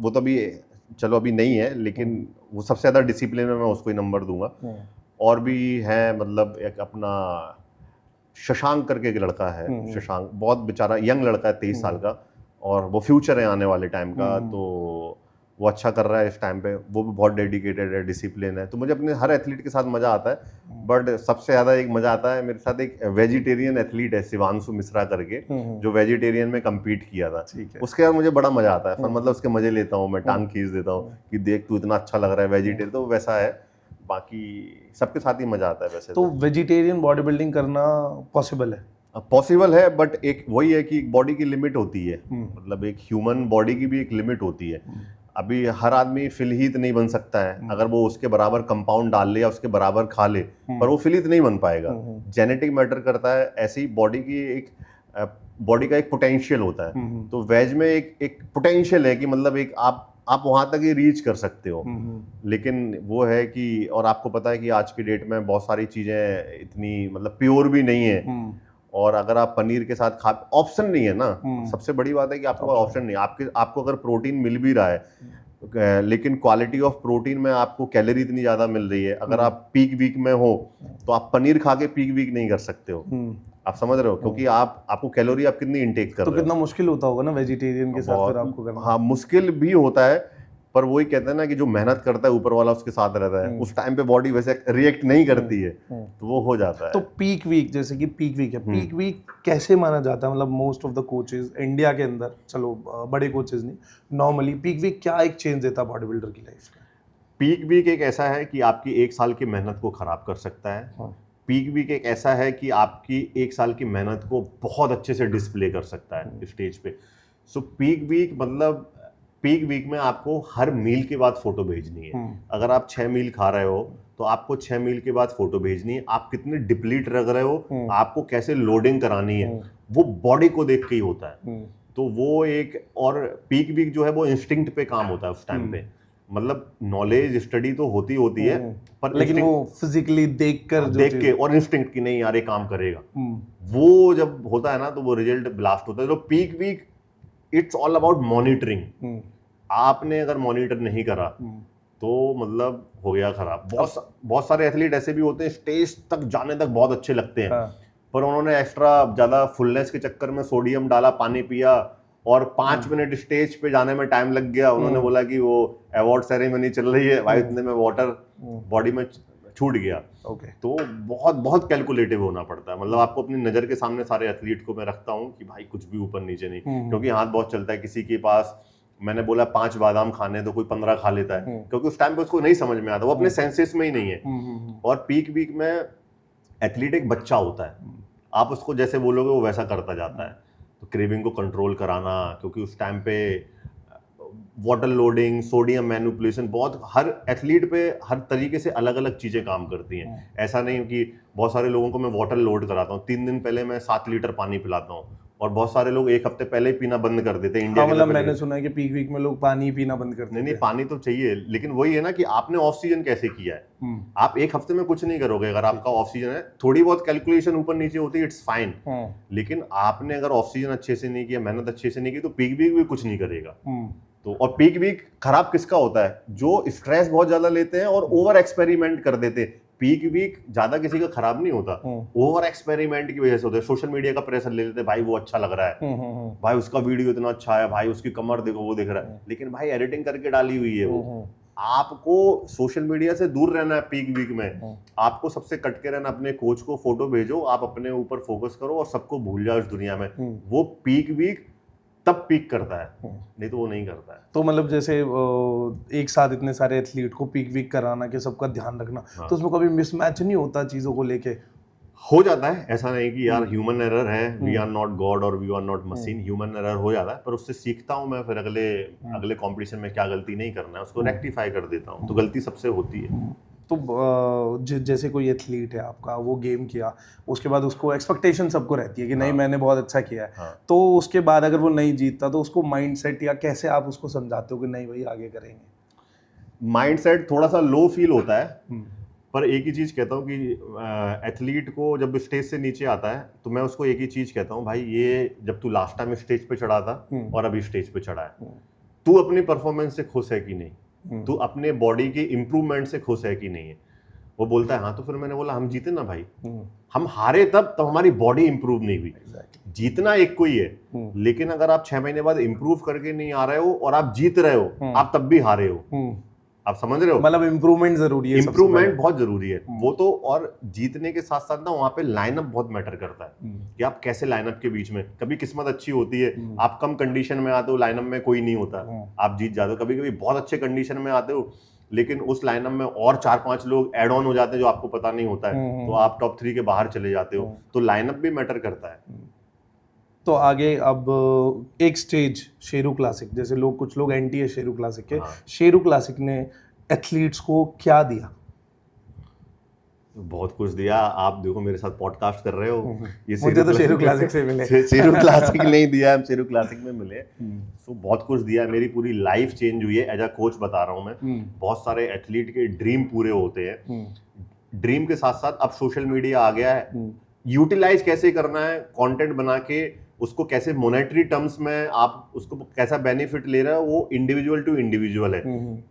वो तो अभी चलो अभी नहीं है, लेकिन वो सबसे ज़्यादा डिसिप्लिन में मैं उसको ही नंबर दूंगा। और भी हैं, मतलब एक अपना शशांक करके एक लड़का है, शशांक बहुत बेचारा यंग लड़का है, 23 साल का, और वो फ्यूचर है आने वाले टाइम का, तो वो अच्छा कर रहा है इस टाइम पे, वो भी बहुत डेडिकेटेड है, डिसिप्लिन है। तो मुझे अपने हर एथलीट के साथ मजा आता है, बट सबसे ज़्यादा एक मजा आता है मेरे साथ एक वेजिटेरियन एथलीट है शिवांशु मिश्रा करके, जो वेजिटेरियन में कम्पीट किया था, उसके बाद मुझे बड़ा मजा आता है, फिर मतलब उसके मजे लेता हूँ मैं, टांग खींच देता हूँ कि देख तू इतना अच्छा लग रहा है वेजिटेरियन, तो वैसा है। बाकी सबके साथ ही मजा आता है वैसे। तो वेजिटेरियन बॉडी बिल्डिंग करना पॉसिबल है? पॉसिबल है, बट एक वही है कि बॉडी की लिमिट होती है, मतलब एक ह्यूमन बॉडी की भी एक लिमिट होती है। अभी हर आदमी फिलहीत नहीं बन सकता है, अगर वो उसके बराबर कंपाउंड डाल ले या उसके बराबर खा ले, पर वो फिलहीत नहीं बन पाएगा। जेनेटिक मैटर करता है, ऐसी बॉडी की एक बॉडी का एक पोटेंशियल होता है। तो वेज में एक पोटेंशियल है कि मतलब एक आप वहां तक ही रीच कर सकते हो, लेकिन वो है कि, और आपको पता है कि आज की डेट में बहुत सारी चीजें इतनी मतलब प्योर भी नहीं है, और अगर आप पनीर के साथ खा, ऑप्शन नहीं है ना, सबसे बड़ी बात है कि आपके पास ऑप्शन नहीं है। आपको अगर प्रोटीन मिल भी रहा है, लेकिन क्वालिटी ऑफ प्रोटीन में आपको कैलोरी इतनी ज्यादा मिल रही है, अगर आप पीक वीक में हो तो आप पनीर खा के पीक वीक नहीं कर सकते हो, आप समझ रहे हो, क्योंकि आपको कैलोरी आप कितनी इंटेक कर रहे हो। तो कितना मुश्किल होता होगा ना वेजिटेरियन के साथ फिर आपको करना? हाँ, मुश्किल भी होता है, पर वही कहते हैं ना कि जो मेहनत करता है ऊपर वाला उसके साथ रहता है, उस टाइम पे बॉडी वैसे रिएक्ट नहीं करती है, तो वो हो जाता है। तो पीक वीक, जैसे कि पीक वीक है, पीक वीक कैसे माना जाता है? मतलब most of the coaches India के अंदर, चलो बड़े कोचेज नहीं, नॉर्मली पीक वीक क्या एक चेंज देता है बॉडी बिल्डर की लाइफ में? पीक वीक एक ऐसा है कि आपकी 1 साल की मेहनत को खराब कर सकता है। पीक वीक एक ऐसा है कि आपकी 1 साल की मेहनत को बहुत अच्छे से डिस्प्ले कर सकता है स्टेज पे। सो पीक वीक मतलब, पीक वीक में आपको हर मील के बाद फोटो भेजनी है। अगर आप 6 मील खा रहे हो तो आपको 6 मील के बाद फोटो भेजनी है। आप कितने डिप्लीट रख रहे हो, आपको कैसे लोडिंग करानी है, वो बॉडी को देख के ही होता है। तो वो एक, और पीक वीक जो है वो इंस्टिंक्ट पे काम होता है उस टाइम पे, मतलब नॉलेज स्टडी तो होती है, पर लेकिन वो फिजिकली देख के और इंस्टिंक्ट की नहीं यार ये काम करेगा, वो जब होता है ना तो वो रिजल्ट ब्लास्ट होता है। तो peak week it's all about monitoring. आपने अगर मॉनिटर नहीं करा तो मतलब हो गया खराब। बहुत सारे एथलीट ऐसे भी होते हैं स्टेज तक जाने तक बहुत अच्छे लगते हैं, पर उन्होंने एक्स्ट्रा ज्यादा फुलनेस के चक्कर में सोडियम डाला, पानी पिया, और 5 मिनट स्टेज पे जाने में टाइम लग गया। उन्होंने बोला कि वो अवार्ड सेरेमनी चल रही है भाई, इतने में वाटर बॉडी में छूट गया। तो बहुत बहुत कैलकुलेटिव होना पड़ता है। मतलब आपको अपनी नजर के सामने सारे एथलीट को मैं रखता हूँ कि भाई कुछ भी ऊपर नीचे नहीं, क्योंकि हाथ बहुत चलता है। किसी के पास मैंने बोला 5 बादाम खाने तो कोई 15 खा लेता है, क्योंकि उस टाइम पे उसको नहीं समझ में आता, वो अपने सेंसेस में ही नहीं है। और पीक वीक में एथलीट एक बच्चा होता है, आप उसको जैसे बोलोगे वो वैसा करता जाता है। तो क्रेविंग को कंट्रोल कराना, क्योंकि उस टाइम पे वाटर लोडिंग, सोडियम मैनिपुलेशन, बहुत हर एथलीट पे हर तरीके से अलग अलग चीजें काम करती हैं। ऐसा नहीं कि बहुत सारे लोगों को मैं वाटर लोड कराता हूँ, 3 दिन पहले मैं 7 लीटर पानी पिलाता हूँ, और बहुत सारे लोग 1 हफ्ते पहले ही पीना बंद कर देते हैं। इंडिया मतलब मैंने सुना है कि पीक वीक में लोग पानी पीना बंद कर देते हैं। नहीं, पानी तो चाहिए, लेकिन वही है ना कि आपने ऑफ सीजन कैसे किया है। आप 1 हफ्ते में कुछ नहीं करोगे। अगर आपका ऑफ सीजन है, थोड़ी बहुत कैलकुलेशन ऊपर नीचे होती है, इट्स फाइन, लेकिन आपने अगर ऑफ सीजन अच्छे से नहीं किया, मेहनत अच्छे से नहीं की, तो पीक वीक भी कुछ नहीं करेगा। तो और पीक वीक खराब किसका होता है? जो स्ट्रेस बहुत ज्यादा लेते हैं और ओवर एक्सपेरिमेंट कर देते हैं। पीक वीक ज्यादा किसी का खराब नहीं होता, ओवर एक्सपेरिमेंट की वजह से होता है। सोशल मीडिया का प्रेशर ले लेते हैं, भाई वो अच्छा लग रहा है, भाई उसका वीडियो इतना अच्छा है, भाई उसकी कमर देखो, वो दिख रहा है, लेकिन भाई एडिटिंग करके डाली हुई है वो। आपको सोशल मीडिया से दूर रहना है पीक वीक में, आपको सबसे कट के रहना। अपने कोच को फोटो भेजो, आप अपने ऊपर फोकस करो और सबको भूल जाओ इस दुनिया में। वो पीक वीक तब पीक करता है, नहीं तो वो नहीं करता है। तो मतलब जैसे एक साथ इतने सारे एथलीट को पीक वीक कराना कि सबका ध्यान रखना, तो उसमें कभी मिसमैच नहीं होता चीजों को लेके? हो जाता है, ऐसा नहीं कि यार ह्यूमन एरर है, वी आर नॉट गॉड और we are not machine. Human error हो जाता है, पर उससे सीखता हूँ मैं, फिर अगले कंपटीशन में क्या गलती नहीं करना है उसको रेक्टिफाई कर देता हूँ। तो गलती सबसे होती है। तो जैसे कोई एथलीट है आपका, वो गेम किया, उसके बाद उसको एक्सपेक्टेशन सबको रहती है कि नहीं मैंने बहुत अच्छा किया है, तो उसके बाद अगर वो नहीं जीतता तो उसको माइंडसेट, या कैसे आप उसको समझाते हो कि नहीं भाई आगे करेंगे? माइंडसेट थोड़ा सा लो फील होता है, पर एक ही चीज कहता हूँ कि एथलीट को जब स्टेज से नीचे आता है तो मैं उसको एक ही चीज कहता हूँ, भाई ये जब तू लास्ट टाइम स्टेज पे चढ़ा था और अभी स्टेज पे चढ़ा है, तू अपनी परफॉर्मेंस से खुश है कि नहीं, तू अपने बॉडी के इंप्रूवमेंट से खुश है कि नहीं है। वो बोलता है हाँ, तो फिर मैंने बोला हम जीते ना भाई, हम हारे तब हमारी बॉडी इंप्रूव नहीं हुई। जीतना एक को ही है, लेकिन अगर आप 6 महीने बाद इंप्रूव करके नहीं आ रहे हो और आप जीत रहे हो, आप तब भी हारे हो। आप समझ रहे हो, मतलब इम्प्रूवमेंट जरूरी है, इम्प्रूवमेंट बहुत जरूरी है वो तो। और जीतने के साथ साथ ना वहां पे लाइनअप बहुत मैटर करता है कि आप कैसे लाइनअप के बीच में, कभी किस्मत अच्छी होती है, आप कम कंडीशन में आते हो, लाइनअप में कोई नहीं होता, आप जीत जाते हो। कभी कभी बहुत अच्छे कंडीशन में आते हो, लेकिन उस लाइनअप में और 4-5 लोग ऐड ऑन हो जाते हैं जो आपको पता नहीं होता है, तो आप टॉप 3 के बाहर चले जाते हो। तो लाइनअप भी मैटर करता है। तो आगे अब एक स्टेज शेरू क्लासिक, जैसे लोग, कुछ लोग एंटी है शेरू क्लासिक के, शेरू क्लासिक ने एथलीट्स को क्या दिया? बहुत कुछ दिया। आप देखो मेरे साथ पॉडकास्ट कर रहे हो, ये मुझे तो शेरू क्लासिक से मिले। शेरू क्लासिक नहीं दिया, हम शेरू क्लासिक में मिले। तो बहुत कुछ दिया, मेरी पूरी लाइफ चेंज हुई है एज अ कोच, बता रहा हूँ मैं। बहुत सारे एथलीट के ड्रीम पूरे होते हैं, ड्रीम के साथ साथ अब सोशल मीडिया आ गया है, यूटिलाइज कैसे करना है, कंटेंट बना के उसको कैसे मॉनेटरी टर्म्स में आप उसको कैसा बेनिफिट ले रहे हो, वो इंडिविजुअल टू इंडिविजुअल है।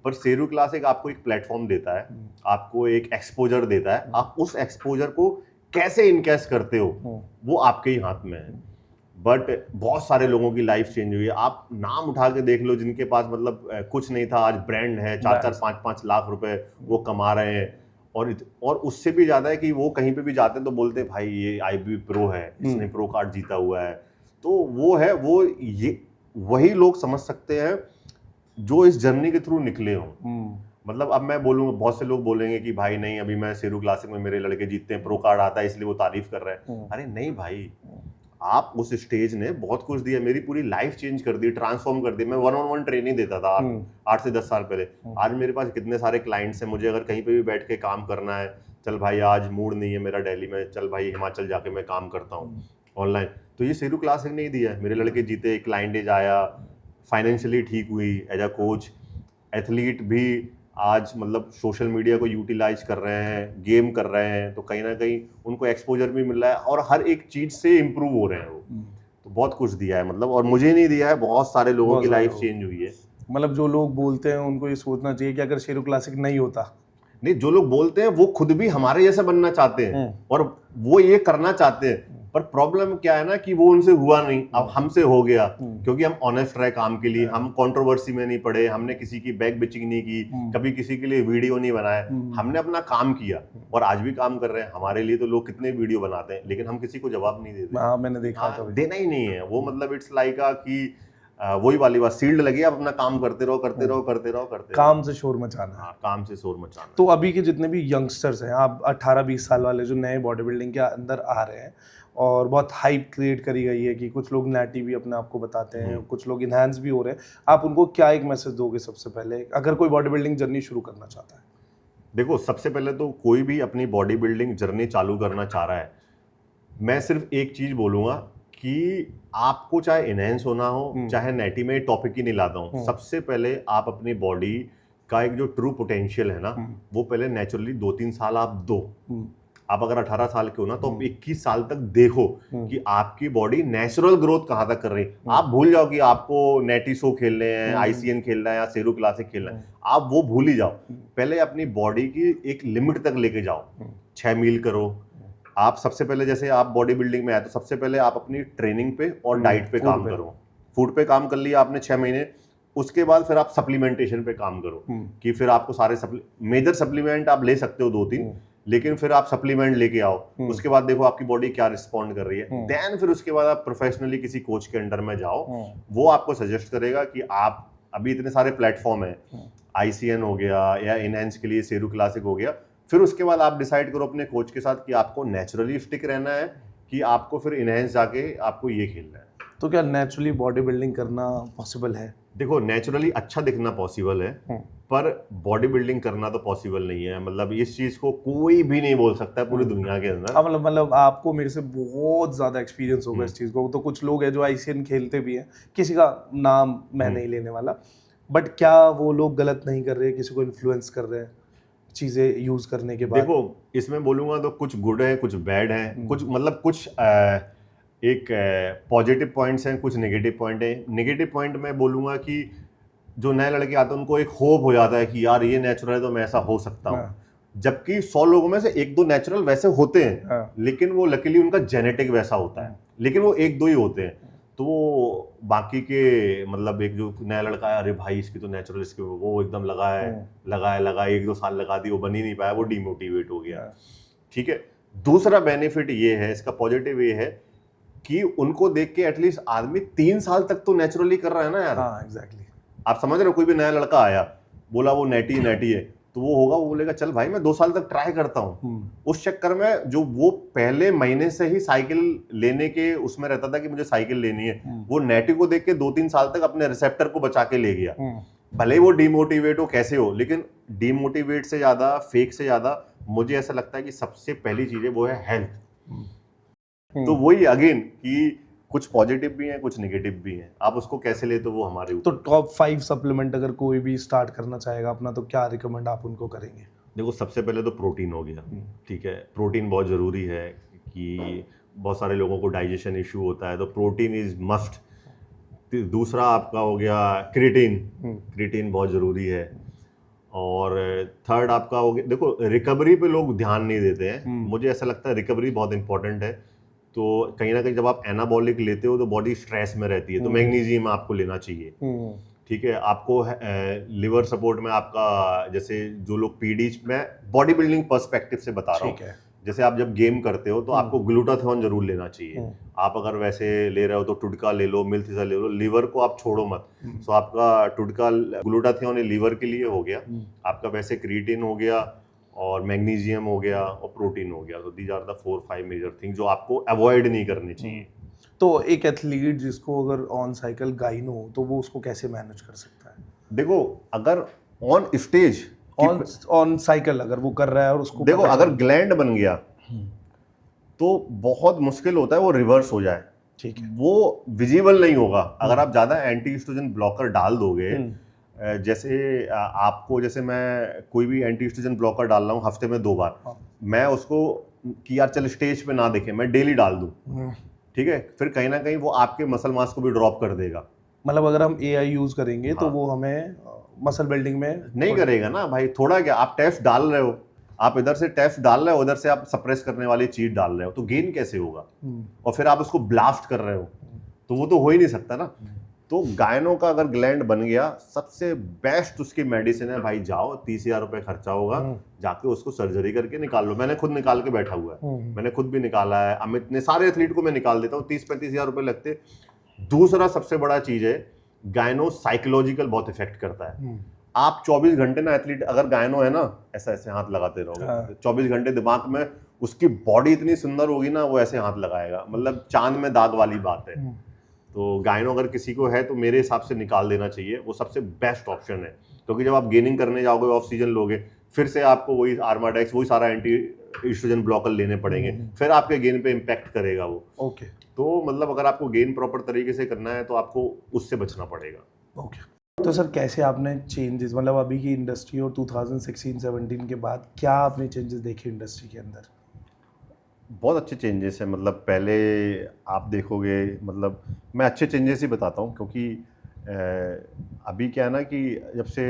पर शेरू क्लासिक आपको एक प्लेटफॉर्म देता है, आपको एक एक्सपोजर देता है, आप उस एक्सपोजर को कैसे इनकैश करते हो वो आपके ही हाथ में है। बट बहुत सारे लोगों की लाइफ चेंज हुई है। आप नाम उठा के देख लो जिनके पास मतलब कुछ नहीं था, आज ब्रांड है, 4-4, 5-5 लाख रुपए वो कमा रहे हैं। और उससे भी ज्यादा है कि वो कहीं पे भी जाते हैं तो बोलते हैं भाई ये IB प्रो है, इसने प्रो कार्ड जीता हुआ है। तो वो है, वो ये वही लोग समझ सकते हैं जो इस जर्नी के थ्रू निकले हों। मतलब अब मैं बोलूँगा, बहुत से लोग बोलेंगे कि भाई नहीं, अभी मैं शेरू क्लासिक में मेरे लड़के जीतते हैं, प्रो कार्ड आता है इसलिए वो तारीफ कर रहे हैं। अरे नहीं भाई, आप उस स्टेज ने बहुत कुछ दिया, मेरी पूरी लाइफ चेंज कर दी, ट्रांसफॉर्म कर दी। मैं 1-on-1 ट्रेनिंग देता था 8 से 10 साल पहले। आज मेरे पास कितने सारे क्लाइंट्स हैं, मुझे अगर कहीं पे भी बैठ के काम करना है, चल भाई आज मूड नहीं है मेरा दिल्ली में, चल भाई हिमाचल जाके मैं काम करता हूँ ऑनलाइन। तो ये शेरू क्लासिक नहीं दिया है, मेरे लड़के जीते, क्लाइंटेज आया, फाइनेंशियली ठीक हुई एज अ कोच। एथलीट भी आज मतलब सोशल मीडिया को यूटिलाइज कर रहे हैं, गेम कर रहे हैं, तो कहीं ना कहीं उनको एक्सपोजर भी मिल रहा है और हर एक चीज से इम्प्रूव हो रहे हैं वो। तो बहुत कुछ दिया है मतलब, और मुझे नहीं दिया है, बहुत सारे लोगों की लाइफ चेंज हुई है। मतलब जो लोग बोलते हैं उनको ये सोचना चाहिए कि अगर शेरू क्लासिक नहीं होता, नहीं, जो लोग बोलते हैं वो खुद भी हमारे जैसा बनना चाहते हैं और वो ये करना चाहते हैं, पर प्रॉब्लम क्या है ना कि वो उनसे हुआ नहीं, अब हमसे हो गया, क्योंकि हम ऑनेस्ट रहे काम के लिए, हम कंट्रोवर्सी में नहीं पड़े, हमने किसी की बैक बिचिंग नहीं की, कभी किसी के लिए वीडियो नहीं बनाया, हमने अपना काम किया और आज भी काम कर रहे हैं। हमारे लिए तो लोग कितने वीडियो बनाते हैं, लेकिन हम किसी को जवाब नहीं देते। हाँ, मैंने देखा था, देना ही नहीं है वो। मतलब इट्स लाइक कि वही वाली बात, सील्ड लगी, आप अपना काम करते रहो, करते रहो, करते रहो, करते रहो। काम से शोर मचाना। हाँ, काम से शोर मचाना। तो अभी के जितने भी यंगस्टर्स हैं, आप 18-20 साल वाले जो नए बॉडी बिल्डिंग के अंदर आ रहे हैं, और बहुत हाइप क्रिएट करी गई है कि कुछ लोग नैटी भी अपने आप को बताते हैं, कुछ लोग इनहैंस भी हो रहे हैं, आप उनको क्या एक मैसेज दोगे सबसे पहले, अगर कोई बॉडी बिल्डिंग जर्नी शुरू करना चाहता है? देखो, सबसे पहले तो कोई भी अपनी बॉडी बिल्डिंग जर्नी चालू करना चाह रहा है, मैं सिर्फ एक चीज बोलूंगा कि आपको चाहे इनहेंस होना हो, चाहे नैटी में टॉपिक ही नहीं लाता हूँ, सबसे पहले आप अपनी बॉडी का एक जो ट्रू पोटेंशियल है ना, वो पहले नेचुरली 2-3 साल आप दो। आप अगर 18 साल के हो ना, तो 21 साल तक देखो कि आपकी बॉडी नेचुरल ग्रोथ कहाँ तक कर रही है। आप भूल जाओ कि आपको नेटी शो खेलने हैं, ICN खेलना है या शेरू क्लासिक खेलना है, आप वो भूल ही जाओ। पहले अपनी बॉडी की एक लिमिट तक लेके जाओ, 6 मील करो। आप सबसे पहले, जैसे आप बॉडी बिल्डिंग में आए, तो सबसे पहले आप अपनी ट्रेनिंग पे और डाइट पे काम करो। फूड पे काम कर लिया आपने 6 महीने, उसके बाद फिर आप सप्लीमेंटेशन पे काम करो कि फिर आपको सारे मेजर सप्लीमेंट आप ले सकते हो 2-3, लेकिन फिर आप सप्लीमेंट लेके आओ। उसके बाद देखो आपकी बॉडी क्या रिस्पॉन्ड कर रही है, देन फिर उसके बाद आप प्रोफेशनली किसी कोच के अंडर में जाओ। वो आपको सजेस्ट करेगा कि आप, अभी इतने सारे प्लेटफॉर्म है, ICN हो गया या इनहेंस के लिए शेरू क्लासिक हो गया, फिर उसके बाद आप डिसाइड करो अपने कोच के साथ कि आपको नेचुरली स्टिक रहना है कि आपको फिर इनहेंस जाके आपको ये खेलना है। तो क्या नेचुरली बॉडी बिल्डिंग करना पॉसिबल है? देखो, नेचुरली अच्छा दिखना पॉसिबल है, पर बॉडी बिल्डिंग करना तो पॉसिबल नहीं है। मतलब इस चीज को कोई भी नहीं बोल सकता है पूरी दुनिया के अंदर। मतलब आपको मेरे से बहुत ज्यादा एक्सपीरियंस होगा इस चीज को। तो कुछ लोग हैं जो ICN खेलते भी हैं, किसी का नाम मैं नहीं लेने वाला, बट क्या वो लोग गलत नहीं कर रहे, किसी को इन्फ्लुएंस कर रहे हैं चीजें यूज करने के बाद? देखो, इसमें बोलूंगा तो कुछ गुड है, कुछ बैड है, कुछ मतलब कुछ एक पॉजिटिव पॉइंट्स हैं, कुछ नेगेटिव पॉइंट है। नेगेटिव पॉइंट मैं बोलूंगा कि जो नए लड़के आते हैं उनको एक होप हो जाता है कि यार ये नेचुरल है तो मैं ऐसा हो सकता हूँ। जबकि 100 लोगों में से 1-2 नेचुरल वैसे होते हैं, हाँ। लेकिन वो लकीली उनका जेनेटिक वैसा होता है, लेकिन वो 1-2 ही होते हैं। तो वो बाकी के मतलब एक जो नया लड़का है, अरे भाई इसकी तो नेचुरल, इसकी वो एकदम लगाया 1-2 साल लगा दी, वो बन ही नहीं पाया, वो डिमोटिवेट हो गया। ठीक है। दूसरा बेनिफिट ये है, इसका पॉजिटिव ये है कि उनको देख के एटलीस्ट आदमी 3 साल तक तो नेचुरली कर रहा है ना यार। हाँ, एग्जैक्टली। आप समझ रहे हो, कोई भी नया लड़का आया, बोला वो नेटी है, तो वो होगा, वो बोलेगा चल भाई मैं 2 साल तक ट्राई करता हूँ। उस चक्कर में जो वो पहले महीने से ही साइकिल लेने के उसमें रहता था कि मुझे साइकिल लेनी है, वो नेटी को देख के 2-3 साल तक अपने रिसेप्टर को बचा के ले गया। भले ही वो डिमोटिवेट हो कैसे हो, लेकिन डिमोटिवेट से ज्यादा, फेक से ज्यादा मुझे ऐसा लगता है कि सबसे पहली चीज है वो है हेल्थ। तो वही अगेन कि कुछ पॉजिटिव भी हैं, कुछ नेगेटिव भी हैं, आप उसको कैसे ले तो वो हमारे तो टॉप 5 सप्लीमेंट अगर कोई भी स्टार्ट करना चाहेगा अपना, तो क्या रिकमेंड आप उनको करेंगे? देखो, सबसे पहले तो प्रोटीन हो गया। ठीक है, प्रोटीन बहुत ज़रूरी है कि बहुत सारे लोगों को डाइजेशन इशू होता है, तो प्रोटीन इज मस्ट। दूसरा आपका हो गया क्रिएटिन बहुत ज़रूरी है। और थर्ड आपका हो गया, देखो रिकवरी पे लोग ध्यान नहीं देते हैं, मुझे ऐसा लगता है रिकवरी बहुत इंपॉर्टेंट है। तो कहीं ना कहीं जब आप एनाबॉलिक लेते हो तो बॉडी स्ट्रेस में रहती है, तो मैग्नीशियम आपको लेना चाहिए। ठीक है, आपको लिवर सपोर्ट में आपका, जैसे जो लोग पीडी में बॉडी बिल्डिंग पर्सपेक्टिव से बता रहा हूँ, जैसे आप जब गेम करते हो तो आपको ग्लूटाथियोन जरूर लेना चाहिए। आप अगर वैसे ले रहे हो तो टुडका ले लो, मिल्थिसा ले लो, लीवर को आप छोड़ो मत। सो आपका टुडका ग्लूटाथियोन लीवर के लिए हो गया, आपका वैसे क्रिएटिन हो गया, और मैग्नीशियम हो गया, और प्रोटीन हो गया। तो these are the 4-5 major thing जो आपको अवॉइड नहीं करनी चाहिए। तो एक एथलीट जिसको अगर ऑन साइकिल गाइनो हो, तो वो उसको कैसे मैनेज कर सकता है? देखो, अगर ऑन स्टेज ऑन साइकिल अगर वो कर रहा है और उसको, देखो अगर ग्लैंड बन गया तो बहुत मुश्किल होता है वो रिवर्स हो जाए। ठीक है, वो विजिबल नहीं होगा अगर आप ज्यादा एंटी एस्ट्रोजन ब्लॉकर डाल दोगे। जैसे आपको, जैसे मैं कोई भी एंटी एस्ट्रोजन ब्लॉकर डाल रहा हूँ हफ्ते में 2 बार, मैं उसको कि यार चल स्टेज पे ना देखे, मैं डेली डाल दूं, ठीक है, फिर कहीं ना कहीं वो आपके मसल मास को भी ड्रॉप कर देगा। मतलब अगर हम एआई यूज करेंगे तो वो हमें मसल बिल्डिंग में नहीं करेगा ना भाई। थोड़ा क्या, आप टेस्ट डाल रहे हो, आप इधर से टेस्ट डाल रहे हो, उधर से आप सप्रेस करने वाली चीज डाल रहे हो, तो गेन कैसे होगा? और फिर आप उसको ब्लास्ट कर रहे हो, तो वो तो हो ही नहीं सकता ना। तो गायनों का अगर ग्लैंड बन गया, सबसे बेस्ट उसकी मेडिसिन है भाई, जाओ 30,000 रुपए खर्चा होगा, जाके उसको सर्जरी करके निकाल लो। मैंने खुद निकाल के बैठा हुआ है, मैंने खुद भी निकाला है, अमित ने, सारे एथलीट को मैं निकाल देता हूँ, 30-35,000 रुपए लगते। दूसरा सबसे बड़ा चीज है, गायनो साइकोलॉजिकल बहुत इफेक्ट करता है। आप 24 घंटे ना, एथलीट अगर गायनो है ना, ऐसा ऐसे हाथ लगाते रहोगे, 24 घंटे दिमाग में उसकी बॉडी इतनी सुंदर होगी ना, वो ऐसे हाथ लगाएगा, मतलब चांद में दाग वाली बात है। तो गायनो अगर किसी को है तो मेरे हिसाब से निकाल देना चाहिए, वो सबसे बेस्ट ऑप्शन है। क्योंकि जब आप गेनिंग करने जाओगे, ऑफ सीजन लोगे, फिर से आपको वही आर्माडेक्स, वही सारा एंटी एस्ट्रोजन ब्लॉकर लेने पड़ेंगे, फिर आपके गेन पे इम्पैक्ट करेगा वो। ओके, तो मतलब अगर आपको गेन प्रॉपर तरीके से करना है तो आपको उससे बचना पड़ेगा। ओके। तो सर कैसे आपने चेंजेस, मतलब अभी की इंडस्ट्री और 2016-17 के बाद क्या आपने चेंजेस देखे इंडस्ट्री के अंदर? बहुत अच्छे चेंजेस हैं। मतलब पहले आप देखोगे, मतलब मैं अच्छे चेंजेस ही बताता हूँ, क्योंकि अभी क्या है ना कि जब से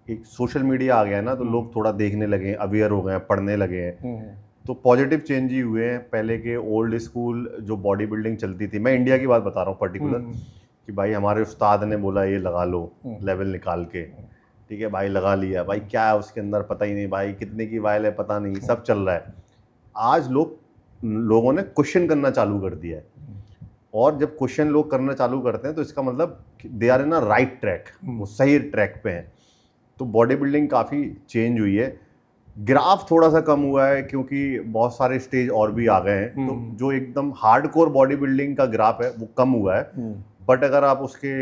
एक सोशल मीडिया आ गया है ना, तो लोग थोड़ा देखने लगे हैं, अवेयर हो गए हैं, पढ़ने लगे हैं, तो पॉजिटिव चेंज ही हुए हैं। पहले के ओल्ड स्कूल जो बॉडी बिल्डिंग चलती थी, मैं इंडिया की बात बता रहा हूँ पर्टिकुलर, कि भाई हमारे उस्ताद ने बोला ये लगा लो लेवल निकाल के, ठीक है भाई, लगा लिया भाई, क्या है उसके अंदर पता ही नहीं, भाई कितने की वाइल है पता नहीं, सब चल रहा है। आज लोगों ने क्वेश्चन करना चालू कर दिया है, और जब क्वेश्चन लोग करना चालू करते हैं तो इसका मतलब they are in a right track, वो सही ट्रैक पे हैं। तो बॉडी बिल्डिंग काफ़ी चेंज हुई है। ग्राफ थोड़ा सा कम हुआ है क्योंकि बहुत सारे स्टेज और भी आ गए हैं, तो जो एकदम हार्डकोर बॉडी बिल्डिंग का ग्राफ है वो कम हुआ है। बट अगर आप उसके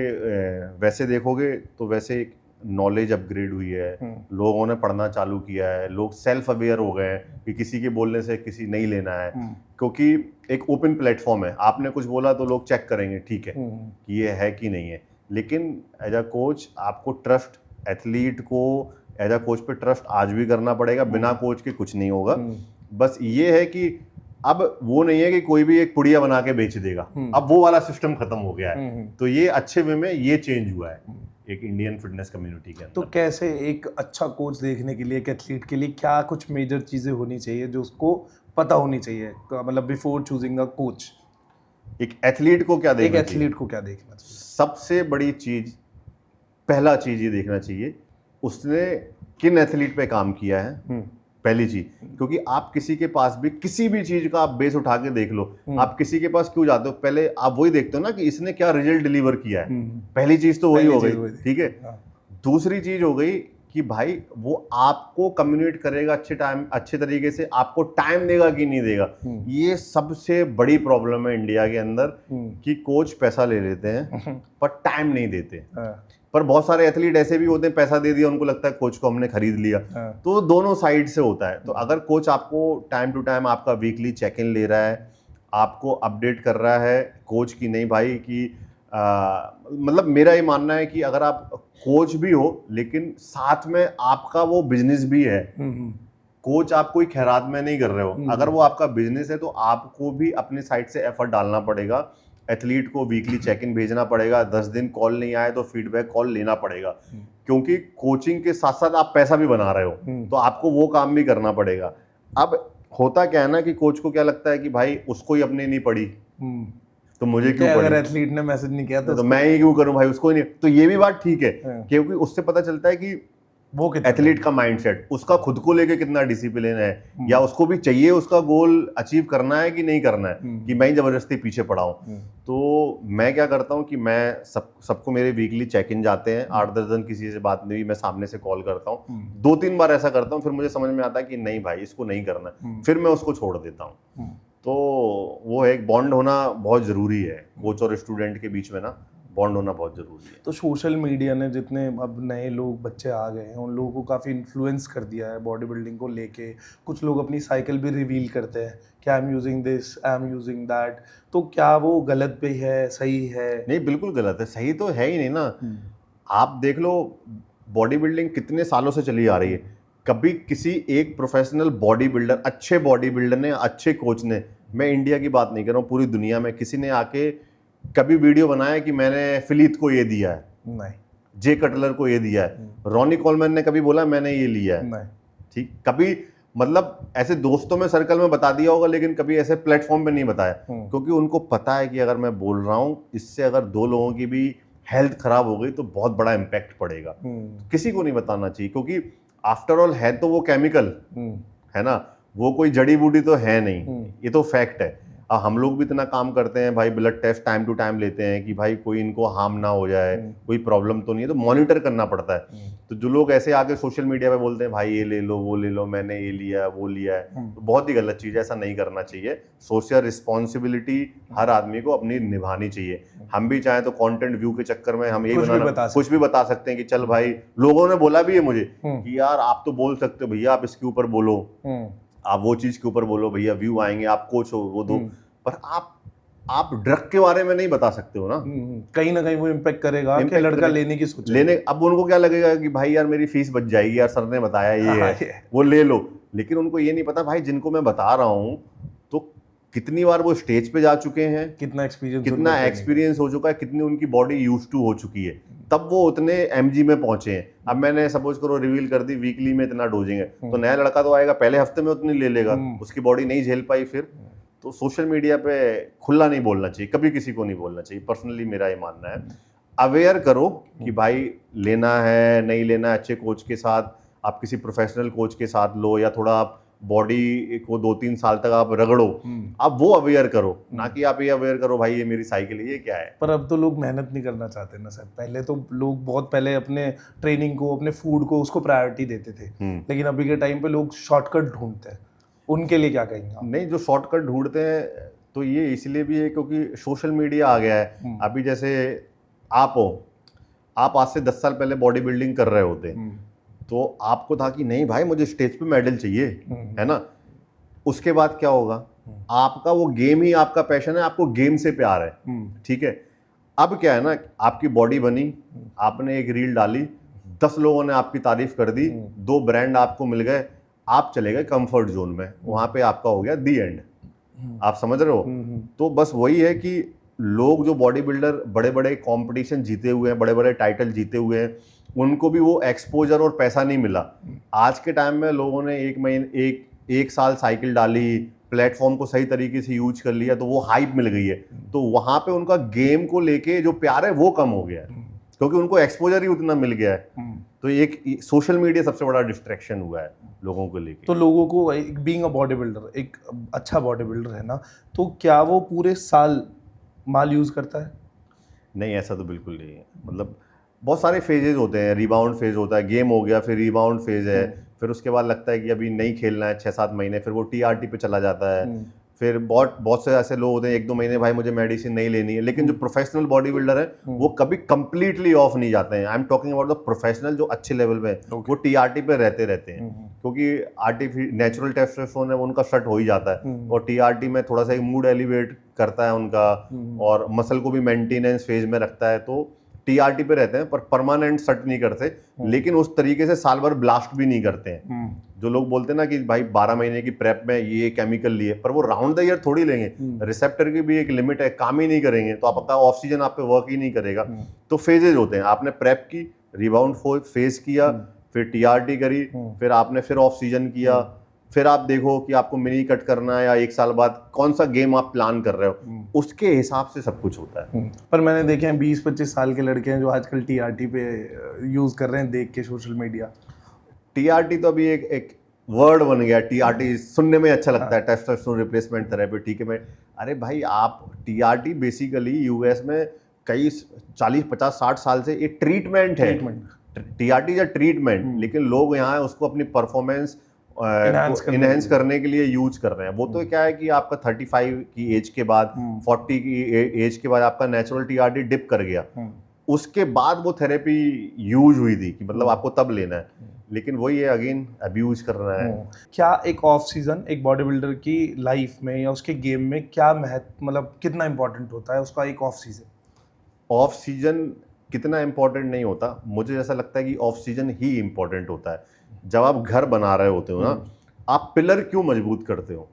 वैसे देखोगे तो वैसे नॉलेज अपग्रेड हुई है, लोगों ने पढ़ना चालू किया है, लोग सेल्फ अवेयर हो गए हैं कि किसी के बोलने से किसी नहीं लेना है, क्योंकि एक ओपन प्लेटफॉर्म है, आपने कुछ बोला तो लोग चेक करेंगे, ठीक है कि ये है कि नहीं है। लेकिन एज अ कोच आपको ट्रस्ट, एथलीट को एज अ कोच पे ट्रस्ट आज भी करना पड़ेगा, बिना कोच के कुछ नहीं होगा। बस ये है कि अब वो नहीं है कि कोई भी एक पुड़िया बना के बेच देगा, अब वो वाला सिस्टम खत्म हो गया है। तो ये अच्छे वे में ये चेंज हुआ है। एक इंडियन फिटनेस कम्युनिटी के तो अंदर। कैसे एक अच्छा कोच देखने के लिए, एक एथलीट के लिए क्या कुछ मेजर चीज़ें होनी चाहिए जो उसको पता होनी चाहिए, मतलब बिफोर चूजिंग अ कोच? एक एथलीट को क्या एक देखना चाहिए? एथलीट को क्या देखना चाहिए? सबसे बड़ी चीज, पहला चीज ये देखना चाहिए उसने किन एथलीट पे काम किया है। पहली चीज, क्योंकि आप किसी के पास भी किसी भी चीज का आप बेस उठा के देख लो, आप किसी के पास क्यों जाते हो, पहले आप वही देखते हो ना कि इसने क्या रिजल्ट डिलीवर किया है। पहली चीज तो वही पहली हो चीज गई, वही थी। ठीक है। हाँ। दूसरी चीज हो गई कि भाई वो आपको कम्युनिकेट करेगा अच्छे तरीके से, आपको टाइम देगा कि नहीं देगा। ये सबसे बड़ी प्रॉब्लम है इंडिया के अंदर कि कोच पैसा ले लेते हैं पर टाइम नहीं देते। पर बहुत सारे एथलीट ऐसे भी होते हैं, पैसा दे दिया, उनको लगता है कोच को हमने खरीद लिया। तो दोनों साइड से होता है। तो अगर कोच आपको टाइम टू टाइम आपका वीकली चेक इन ले रहा है, आपको अपडेट कर रहा है कोच की, नहीं भाई कि मतलब मेरा ये मानना है कि अगर आप कोच भी हो लेकिन साथ में आपका वो बिजनेस भी है, कोच आप कोई खैरात में नहीं कर रहे हो, अगर वो आपका बिजनेस है तो आपको भी अपनी साइड से एफर्ट डालना पड़ेगा। एथलीट को वीकली चेक इन भेजना पड़ेगा, 10 दिन कॉल नहीं आए तो फीडबैक कॉल लेना पड़ेगा, क्योंकि कोचिंग के साथ साथ आप पैसा भी बना रहे हो, तो आपको वो काम भी करना पड़ेगा। अब होता क्या है ना कि कोच को क्या लगता है कि भाई उसको ही अपनी नहीं पड़ी तो मुझे क्यों अगर पड़ी, एथलीट ने मैसेज नहीं किया तो मैं ही क्यों करूं भाई, उसको ही नहीं। तो ये भी बात ठीक है, क्योंकि उससे पता चलता है कि वो कितना एथलीट का माइंडसेट, उसका खुद को लेके कितना डिसिप्लिन है, या उसको भी चाहिए उसका गोल अचीव करना है कि नहीं करना है, कि मैं ही जबरदस्ती पीछे पड़ा हूं। तो मैं क्या करता हूं कि मैं सबको मेरे वीकली चेक इन जाते हैं, 8-10 दिन किसी से बात नहीं हुई, मैं सामने से कॉल करता हूं, 2-3 बार ऐसा करता हूं, फिर मुझे समझ में आता है कि नहीं भाई इसको नहीं करना, फिर मैं उसको छोड़ देता हूं। तो वो एक बॉन्ड होना बहुत जरूरी है, कोच और स्टूडेंट के बीच में ना बॉन्ड होना बहुत जरूरी है। तो सोशल मीडिया ने जितने अब नए लोग बच्चे आ गए हैं उन लोगों को काफ़ी इन्फ्लुएंस कर दिया है बॉडी बिल्डिंग को लेके। कुछ लोग अपनी साइकिल भी रिवील करते हैं कि I am using this, I am using that. तो क्या वो गलत भी है, सही है? नहीं, बिल्कुल गलत है, सही तो है ही नहीं ना। आप देख लो बॉडी बिल्डिंग कितने सालों से चली आ रही है, कभी किसी एक प्रोफेशनल बॉडी बिल्डर, अच्छे बॉडी बिल्डर ने, अच्छे कोच ने, मैं इंडिया की बात नहीं कर रहा हूँ, पूरी दुनिया में किसी ने आके कभी वीडियो बनाया कि मैंने फिलीत को ये दिया है? नहीं। जे कटलर को ये दिया है? रॉनी कॉलमैन ने कभी बोला मैंने ये लिया है? नहीं। ठीक, कभी मतलब ऐसे दोस्तों में सर्कल में बता दिया होगा, लेकिन कभी ऐसे प्लेटफॉर्म पे नहीं बताया, क्योंकि उनको पता है कि अगर मैं बोल रहा हूँ इससे अगर 2 लोगों की भी हेल्थ खराब हो गई तो बहुत बड़ा इम्पैक्ट पड़ेगा। किसी को नहीं बताना चाहिए, क्योंकि आफ्टर ऑल है तो वो केमिकल है ना, वो कोई जड़ी बूटी तो है नहीं, ये तो फैक्ट है। अब हम लोग भी इतना काम करते हैं भाई, blood test time to time लेते हैं कि भाई कोई इनको हार्म ना हो जाए, कोई प्रॉब्लम तो नहीं है, तो मॉनिटर करना पड़ता है। तो जो लोग ऐसे आके सोशल मीडिया पे बोलते हैं भाई ये ले लो, वो ले लो, मैंने ये लिया वो लिया है, तो बहुत ही गलत चीज़ है, ऐसा नहीं करना चाहिए। सोशल रिस्पॉन्सिबिलिटी हर आदमी को अपनी निभानी चाहिए। हम भी चाहें तो कंटेंट व्यू के चक्कर में हम यही कुछ भी बता सकते हैं कि चल भाई, लोगों ने बोला भी है मुझे कि यार आप तो बोल सकते हो भैया, आप इसके ऊपर बोलो, आप वो चीज के ऊपर बोलो भैया, व्यू आएंगे, आप कोच हो वो दो, पर आप ड्रग के बारे में नहीं बता सकते हो ना। कहीं ना कहीं वो इम्पैक्ट करेगा कि लड़का लेने की सोचे, लेने, अब उनको क्या लगेगा कि भाई यार मेरी फीस बच जाएगी, यार सर ने बताया ये है, वो ले लो। लेकिन उनको ये नहीं पता भाई जिनको मैं बता रहा हूँ तो कितनी बार वो स्टेज पे जा चुके हैं, कितना एक्सपीरियंस हो चुका है, कितनी उनकी बॉडी यूज टू हो चुकी है, तब वो उतने एमजी में पहुंचे हैं। अब मैंने सपोज करो रिवील कर दी वीकली में इतना डोजिंग है, तो नया लड़का तो आएगा पहले हफ्ते में उतनी ले लेगा, उसकी बॉडी नहीं झेल पाई फिर। तो सोशल मीडिया पे खुला नहीं बोलना चाहिए, कभी किसी को नहीं बोलना चाहिए, पर्सनली मेरा ये मानना है। अवेयर करो कि भाई लेना है नहीं लेना है, अच्छे कोच के साथ, आप किसी प्रोफेशनल कोच के साथ लो, या थोड़ा आप बॉडी को 2-3 साल तक आप रगड़ो, आप वो अवेयर करो, ना कि आप ये अवेयर करो भाई ये मेरी साइकिल है, ये क्या है। पर अब तो लोग मेहनत नहीं करना चाहते ना सर। पहले तो लोग बहुत पहले अपने ट्रेनिंग को, अपने फूड को, उसको प्रायोरिटी देते थे, लेकिन अभी के टाइम पे लोग शॉर्टकट ढूंढते हैं। उनके लिए क्या कहेंगे आप? नहीं, जो शॉर्टकट ढूंढते हैं तो ये इसलिए भी है क्योंकि सोशल मीडिया आ गया है। अभी जैसे आप हो, आप आज से 10 साल पहले बॉडी बिल्डिंग कर रहे होते, तो आपको था कि नहीं भाई मुझे स्टेज पे मेडल चाहिए, है ना। उसके बाद क्या होगा, आपका वो गेम ही आपका पैशन है, आपको गेम से प्यार है, ठीक है। अब क्या है ना, आपकी बॉडी बनी, आपने एक रील डाली, 10 लोगों ने आपकी तारीफ कर दी, 2 ब्रांड आपको मिल गए, आप चले गए कंफर्ट जोन में, वहां पे आपका हो गया दी एंड। आप समझ रहे हो। तो बस वही है कि लोग जो बॉडी बिल्डर बड़े बड़े कंपटीशन जीते हुए हैं, बड़े बड़े टाइटल जीते हुए हैं, उनको भी वो एक्सपोजर और पैसा नहीं मिला। आज के टाइम में लोगों ने एक साल साइकिल डाली, प्लेटफॉर्म को सही तरीके से यूज कर लिया, तो वो हाइप मिल गई है। तो वहां पे उनका गेम को लेके जो प्यार है वो कम हो गया है, क्योंकि उनको एक्सपोजर ही उतना मिल गया है। तो एक सोशल मीडिया सबसे बड़ा डिस्ट्रैक्शन हुआ है लोगों को लेके। तो लोगों को बीइंग अ बॉडी बिल्डर, एक अच्छा बॉडी बिल्डर है ना, तो क्या वो पूरे साल माल यूज करता है? नहीं, ऐसा तो बिल्कुल नहीं है। मतलब बहुत सारे फेजेस होते हैं, रिबाउंड फेज होता है, गेम हो गया, फिर रिबाउंड फेज है, फिर उसके बाद लगता है कि अभी नहीं खेलना है 6-7 महीने, फिर वो टीआरटी पे चला जाता है। फिर बहुत से ऐसे लोग होते हैं 1-2 महीने भाई मुझे मेडिसिन नहीं लेनी है। लेकिन जो प्रोफेशनल बॉडी बिल्डर है वो कभी कंप्लीटली ऑफ नहीं जाते हैं। I am talking about the professional जो अच्छे लेवल पे वो टीआरटी पे रहते हैं, क्योंकि नेचुरल टेस्टोस्टेरोन है वो उनका शट हो ही जाता है, और टीआरटी में थोड़ा सा एक मूड एलिवेट करता है उनका, और मसल को भी मेंटेनेंस फेज में रखता है। तो टीआरटी पे रहते हैं पर परमानेंट सट नहीं करते, लेकिन उस तरीके से साल भर ब्लास्ट भी नहीं करते हैं। जो लोग बोलते हैं ना कि भाई 12 महीने की प्रेप में ये केमिकल लिए, पर वो राउंड द ईयर थोड़ी लेंगे। रिसेप्टर की भी एक लिमिट है, काम ही नहीं करेंगे तो आपका ऑक्सीजन आप पे वर्क ही नहीं करेगा। तो फेजेज होते हैं, आपने प्रेप की, रिबाउंड फेज किया, फिर टीआरटी करी, फिर आपने फिर ऑफ सीजन किया, फिर आप देखो कि आपको मिनी कट करना है या 1 साल बाद कौन सा गेम आप प्लान कर रहे हो, उसके हिसाब से सब कुछ होता है। पर मैंने देखे हैं 20-25 साल के लड़के हैं जो आजकल टीआरटी पे यूज कर रहे हैं, देख के सोशल मीडिया। टीआरटी तो अभी एक वर्ड बन गया। टीआरटी सुनने में अच्छा लगता है, टेस्टोस्टेरोन रिप्लेसमेंट थेरेपी, ठीक है। मैं अरे भाई, आप टीआरटी बेसिकली यूएस में कई 40-50-60 साल से एक ट्रीटमेंट है। टीआरटी या ट्रीटमेंट, लेकिन लोग यहाँ उसको अपनी परफॉर्मेंस इनहेंस करने के लिए यूज कर रहे हैं। वो तो क्या है कि आपका 35 की एज के बाद, 40 की एज के बाद आपका नेचुरल टीआरटी डिप कर गया, उसके बाद वो थेरेपी यूज हुई थी कि मतलब आपको तब लेना है। लेकिन वही है, अगेन अब्यूज कर रहा है। क्या एक ऑफ सीजन एक बॉडी बिल्डर की लाइफ में या उसके गेम में क्या महत्व, मतलब कितना इंपॉर्टेंट होता है उसका एक ऑफ सीजन? ऑफ सीजन कितना इंपॉर्टेंट नहीं होता, मुझे ऐसा लगता है कि ऑफ सीजन ही इंपॉर्टेंट होता है। जब आप घर बना रहे होते हो ना, आप पिलर क्यों मजबूत करते हो?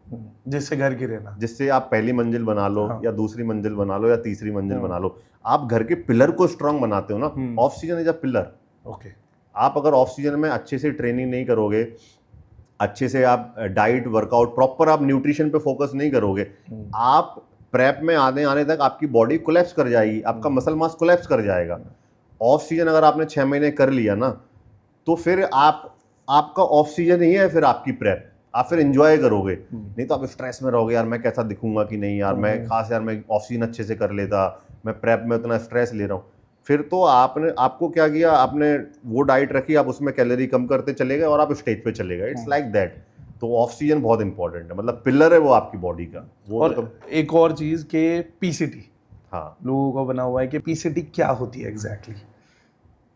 जिससे घर गिरे ना, जिससे आप पहली मंजिल बना लो, या दूसरी मंजिल बना लो, या तीसरी मंजिल बना लो। आप घर के पिलर को स्ट्रांग बनाते हो ना। Off season is a pillar. Okay. आप अगर ऑफ सीजन में अच्छे से ट्रेनिंग नहीं करोगे, अच्छे से आप डाइट वर्कआउट प्रॉपर आप न्यूट्रिशन पे फोकस नहीं करोगे, आप प्रेप में आने तक आपकी बॉडी कोलैप्स कर जाएगी, आपका मसल मास कोलैप्स कर जाएगा। ऑफ सीजन अगर आपने 6 महीने कर लिया ना, तो फिर आपका ऑफ सीजन ही है, फिर आपकी प्रेप आप फिर एंजॉय करोगे। नहीं तो आप स्ट्रेस में रहोगे, यार मैं कैसा दिखूंगा कि नहीं, यार मैं खास, यार मैं ऑफ सीजन अच्छे से कर लेता, मैं प्रेप में उतना स्ट्रेस ले रहा हूँ। फिर तो आपको क्या किया, आपने वो डाइट रखी, आप उसमें कैलोरी कम करते चले गए और आप स्टेज पे चले गए। It's like that. तो ऑफ सीजन बहुत इंपॉर्टेंट है, मतलब पिलर है वो आपकी बॉडी का वो। और एक और चीज के पीसीटी, हाँ, लोगों को बना हुआ है कि पीसीटी क्या होती है एग्जैक्टली?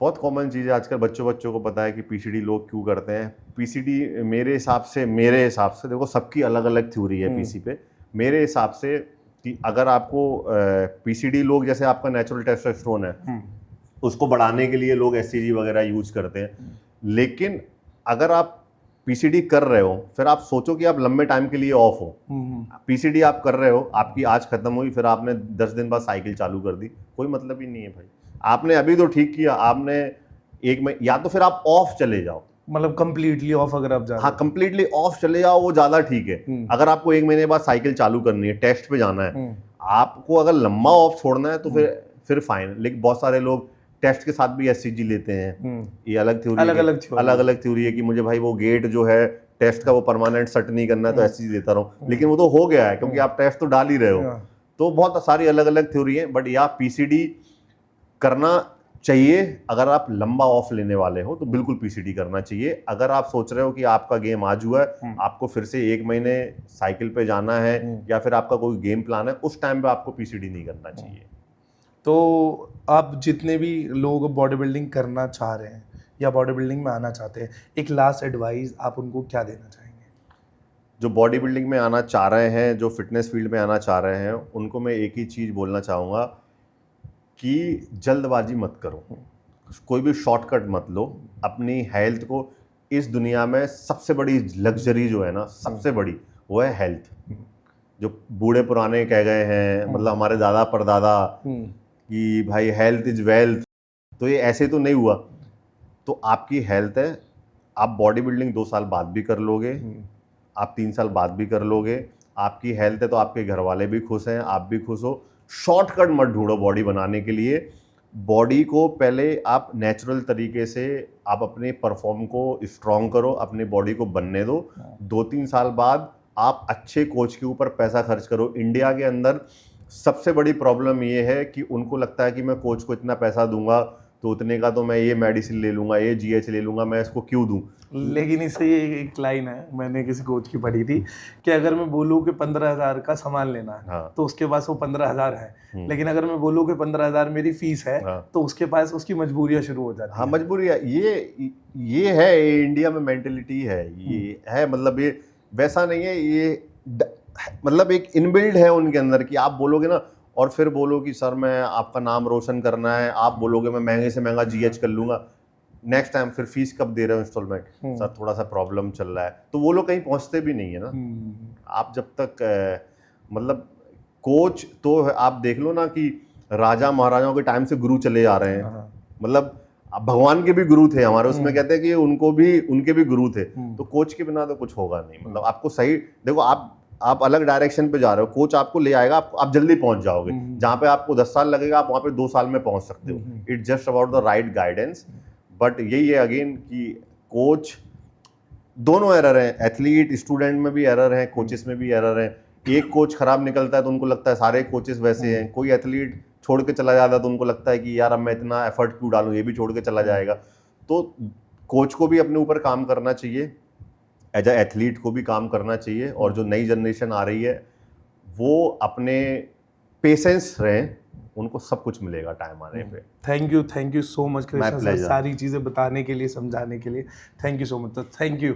बहुत कॉमन चीज़ है आजकल, बच्चों को पता है कि पीसीडी लोग क्यों करते हैं। पीसीडी मेरे हिसाब से देखो, सबकी अलग अलग थ्योरी है पीसी पे। मेरे हिसाब से कि अगर आपको पीसीडी लोग, जैसे आपका नेचुरल टेस्टोस्टेरोन है, उसको बढ़ाने के लिए लोग एससीजी वगैरह यूज करते हैं। लेकिन अगर आप पीसीडी कर रहे हो, फिर आप सोचो कि आप लंबे टाइम के लिए ऑफ हो। पीसीडी आप कर रहे हो, आपकी आज खत्म हुई, फिर आपने 10 दिन बाद साइकिल चालू कर दी, कोई मतलब ही नहीं है भाई। आपने अभी तो ठीक किया, आपने एक में, या तो फिर आप ऑफ चले जाओ, मतलब कंप्लीटली ऑफ अगर आप जा रहे हो। हाँ, कंप्लीटली ऑफ चले जाओ, वो ज्यादा ठीक है। अगर आपको 1 महीने बाद साइकिल चालू करनी है, टेस्ट पे जाना है, आपको अगर लंबा ऑफ छोड़ना है तो फिर फाइन। लेकिन बहुत सारे लोग टेस्ट के साथ भी एससीजी लेते हैं। ये अलग थ्योरी, अलग थ्योरी है कि मुझे भाई वो गेट जो है टेस्ट का वो परमानेंट सेट नहीं करना है तो एससीजी देता रहूं। लेकिन वो तो हो गया है, क्योंकि आप टेस्ट तो डाल ही रहे हो। तो बहुत सारी अलग अलग थ्योरी है, बट या पीसीडी करना चाहिए। अगर आप लंबा ऑफ लेने वाले हो तो बिल्कुल पीसीडी करना चाहिए। अगर आप सोच रहे हो कि आपका गेम आज हुआ है, आपको फिर से 1 महीने साइकिल पे जाना है, या फिर आपका कोई गेम प्लान है, उस टाइम पे आपको पीसीडी नहीं करना चाहिए। तो आप जितने भी लोग बॉडी बिल्डिंग करना चाह रहे हैं या बॉडी बिल्डिंग में आना चाहते हैं, एक लास्ट एडवाइस आप उनको क्या देना चाहेंगे? जो बॉडी बिल्डिंग में आना चाह रहे हैं, जो फिटनेस फील्ड में आना चाह रहे हैं, उनको मैं एक ही चीज़ बोलना चाहूँगा कि जल्दबाजी मत करो, कोई भी शॉर्टकट मत लो। अपनी हेल्थ को, इस दुनिया में सबसे बड़ी लग्जरी जो है ना, सबसे बड़ी, वो है हेल्थ। जो बूढ़े पुराने कह गए हैं, मतलब हमारे दादा परदादा कि भाई हेल्थ इज वेल्थ, तो ये ऐसे तो नहीं हुआ। तो आपकी हेल्थ है, आप बॉडी बिल्डिंग 2 साल बाद भी कर लोगे, आप 3 साल बाद भी कर लोगे। आपकी हेल्थ है तो आपके घर वाले भी खुश हैं, आप भी खुश हो। शॉर्टकट मत ढूंढो बॉडी बनाने के लिए। बॉडी को पहले आप नेचुरल तरीके से आप अपने परफॉर्म को स्ट्रॉन्ग करो, अपने बॉडी को बनने दो। 2-3 साल बाद आप अच्छे कोच के ऊपर पैसा खर्च करो। इंडिया के अंदर सबसे बड़ी प्रॉब्लम ये है कि उनको लगता है कि मैं कोच को इतना पैसा दूंगा तो उतने का तो मैं ये मेडिसिन ले लूंगा, ये जीएच ले लूंगा, मैं इसको क्यों दूं। लेकिन इससे ये एक लाइन है, मैंने किसी कोच की पढ़ी थी कि अगर मैं बोलूँ कि 15,000 का सामान लेना है, हाँ। तो उसके पास वो 15,000 है। लेकिन अगर मैं बोलूँ कि 15,000 मेरी फीस है, हाँ। तो उसके पास उसकी मजबूरियां शुरू हो जाती हाँ, हैं। मजबूरी है। ये है, ये इंडिया में मेंटेलिटी है, ये है। मतलब ये वैसा नहीं है, ये मतलब एक इनबिल्ड है उनके अंदर कि आप बोलोगे ना और फिर बोलो कि सर मैं आपका नाम रोशन करना है, आप बोलोगे मैं महंगे से महंगा जीएच कर लूंगा, नेक्स्ट टाइम फिर फीस कब दे रहे हो इंस्टॉलमेंट, सर थोड़ा सा प्रॉब्लम चल रहा है, तो वो लोग कहीं पहुंचते भी नहीं है ना। आप जब तक मतलब कोच तो आप देख लो ना कि राजा महाराजाओं के टाइम से गुरु चले जा रहे हैं, मतलब अब भगवान के भी गुरु थे हमारे, उसमें कहते हैं कि उनके भी गुरु थे। तो कोच के बिना तो कुछ होगा नहीं। मतलब आपको सही देखो, आप अलग डायरेक्शन पे जा रहे हो, कोच आपको ले आएगा, आप जल्दी पहुंच जाओगे। जहां पे आपको 10 साल लगेगा, आप वहां पे 2 साल में पहुंच सकते हो। It's just about the right guidance. But यही है अगेन कि कोच दोनों एरर हैं, एथलीट स्टूडेंट में भी एरर है, कोचेस में भी एरर है। एक कोच खराब निकलता है तो उनको लगता है सारे कोचेस वैसे हैं। कोई एथलीट छोड़ के चला जाता है तो उनको लगता है कि यार अब मैं इतना एफर्ट क्यों डालूं, ये भी छोड़ के चला जाएगा। तो कोच को भी अपने ऊपर काम करना चाहिए, एज ए एथलीट को भी काम करना चाहिए। और जो नई जनरेशन आ रही है वो अपने पेशेंस रहें, उनको सब कुछ मिलेगा टाइम आने पे। Thank you so much Krishna sir, pleasure. सारी चीज़ें बताने के लिए, समझाने के लिए। Thank you so much, thank you.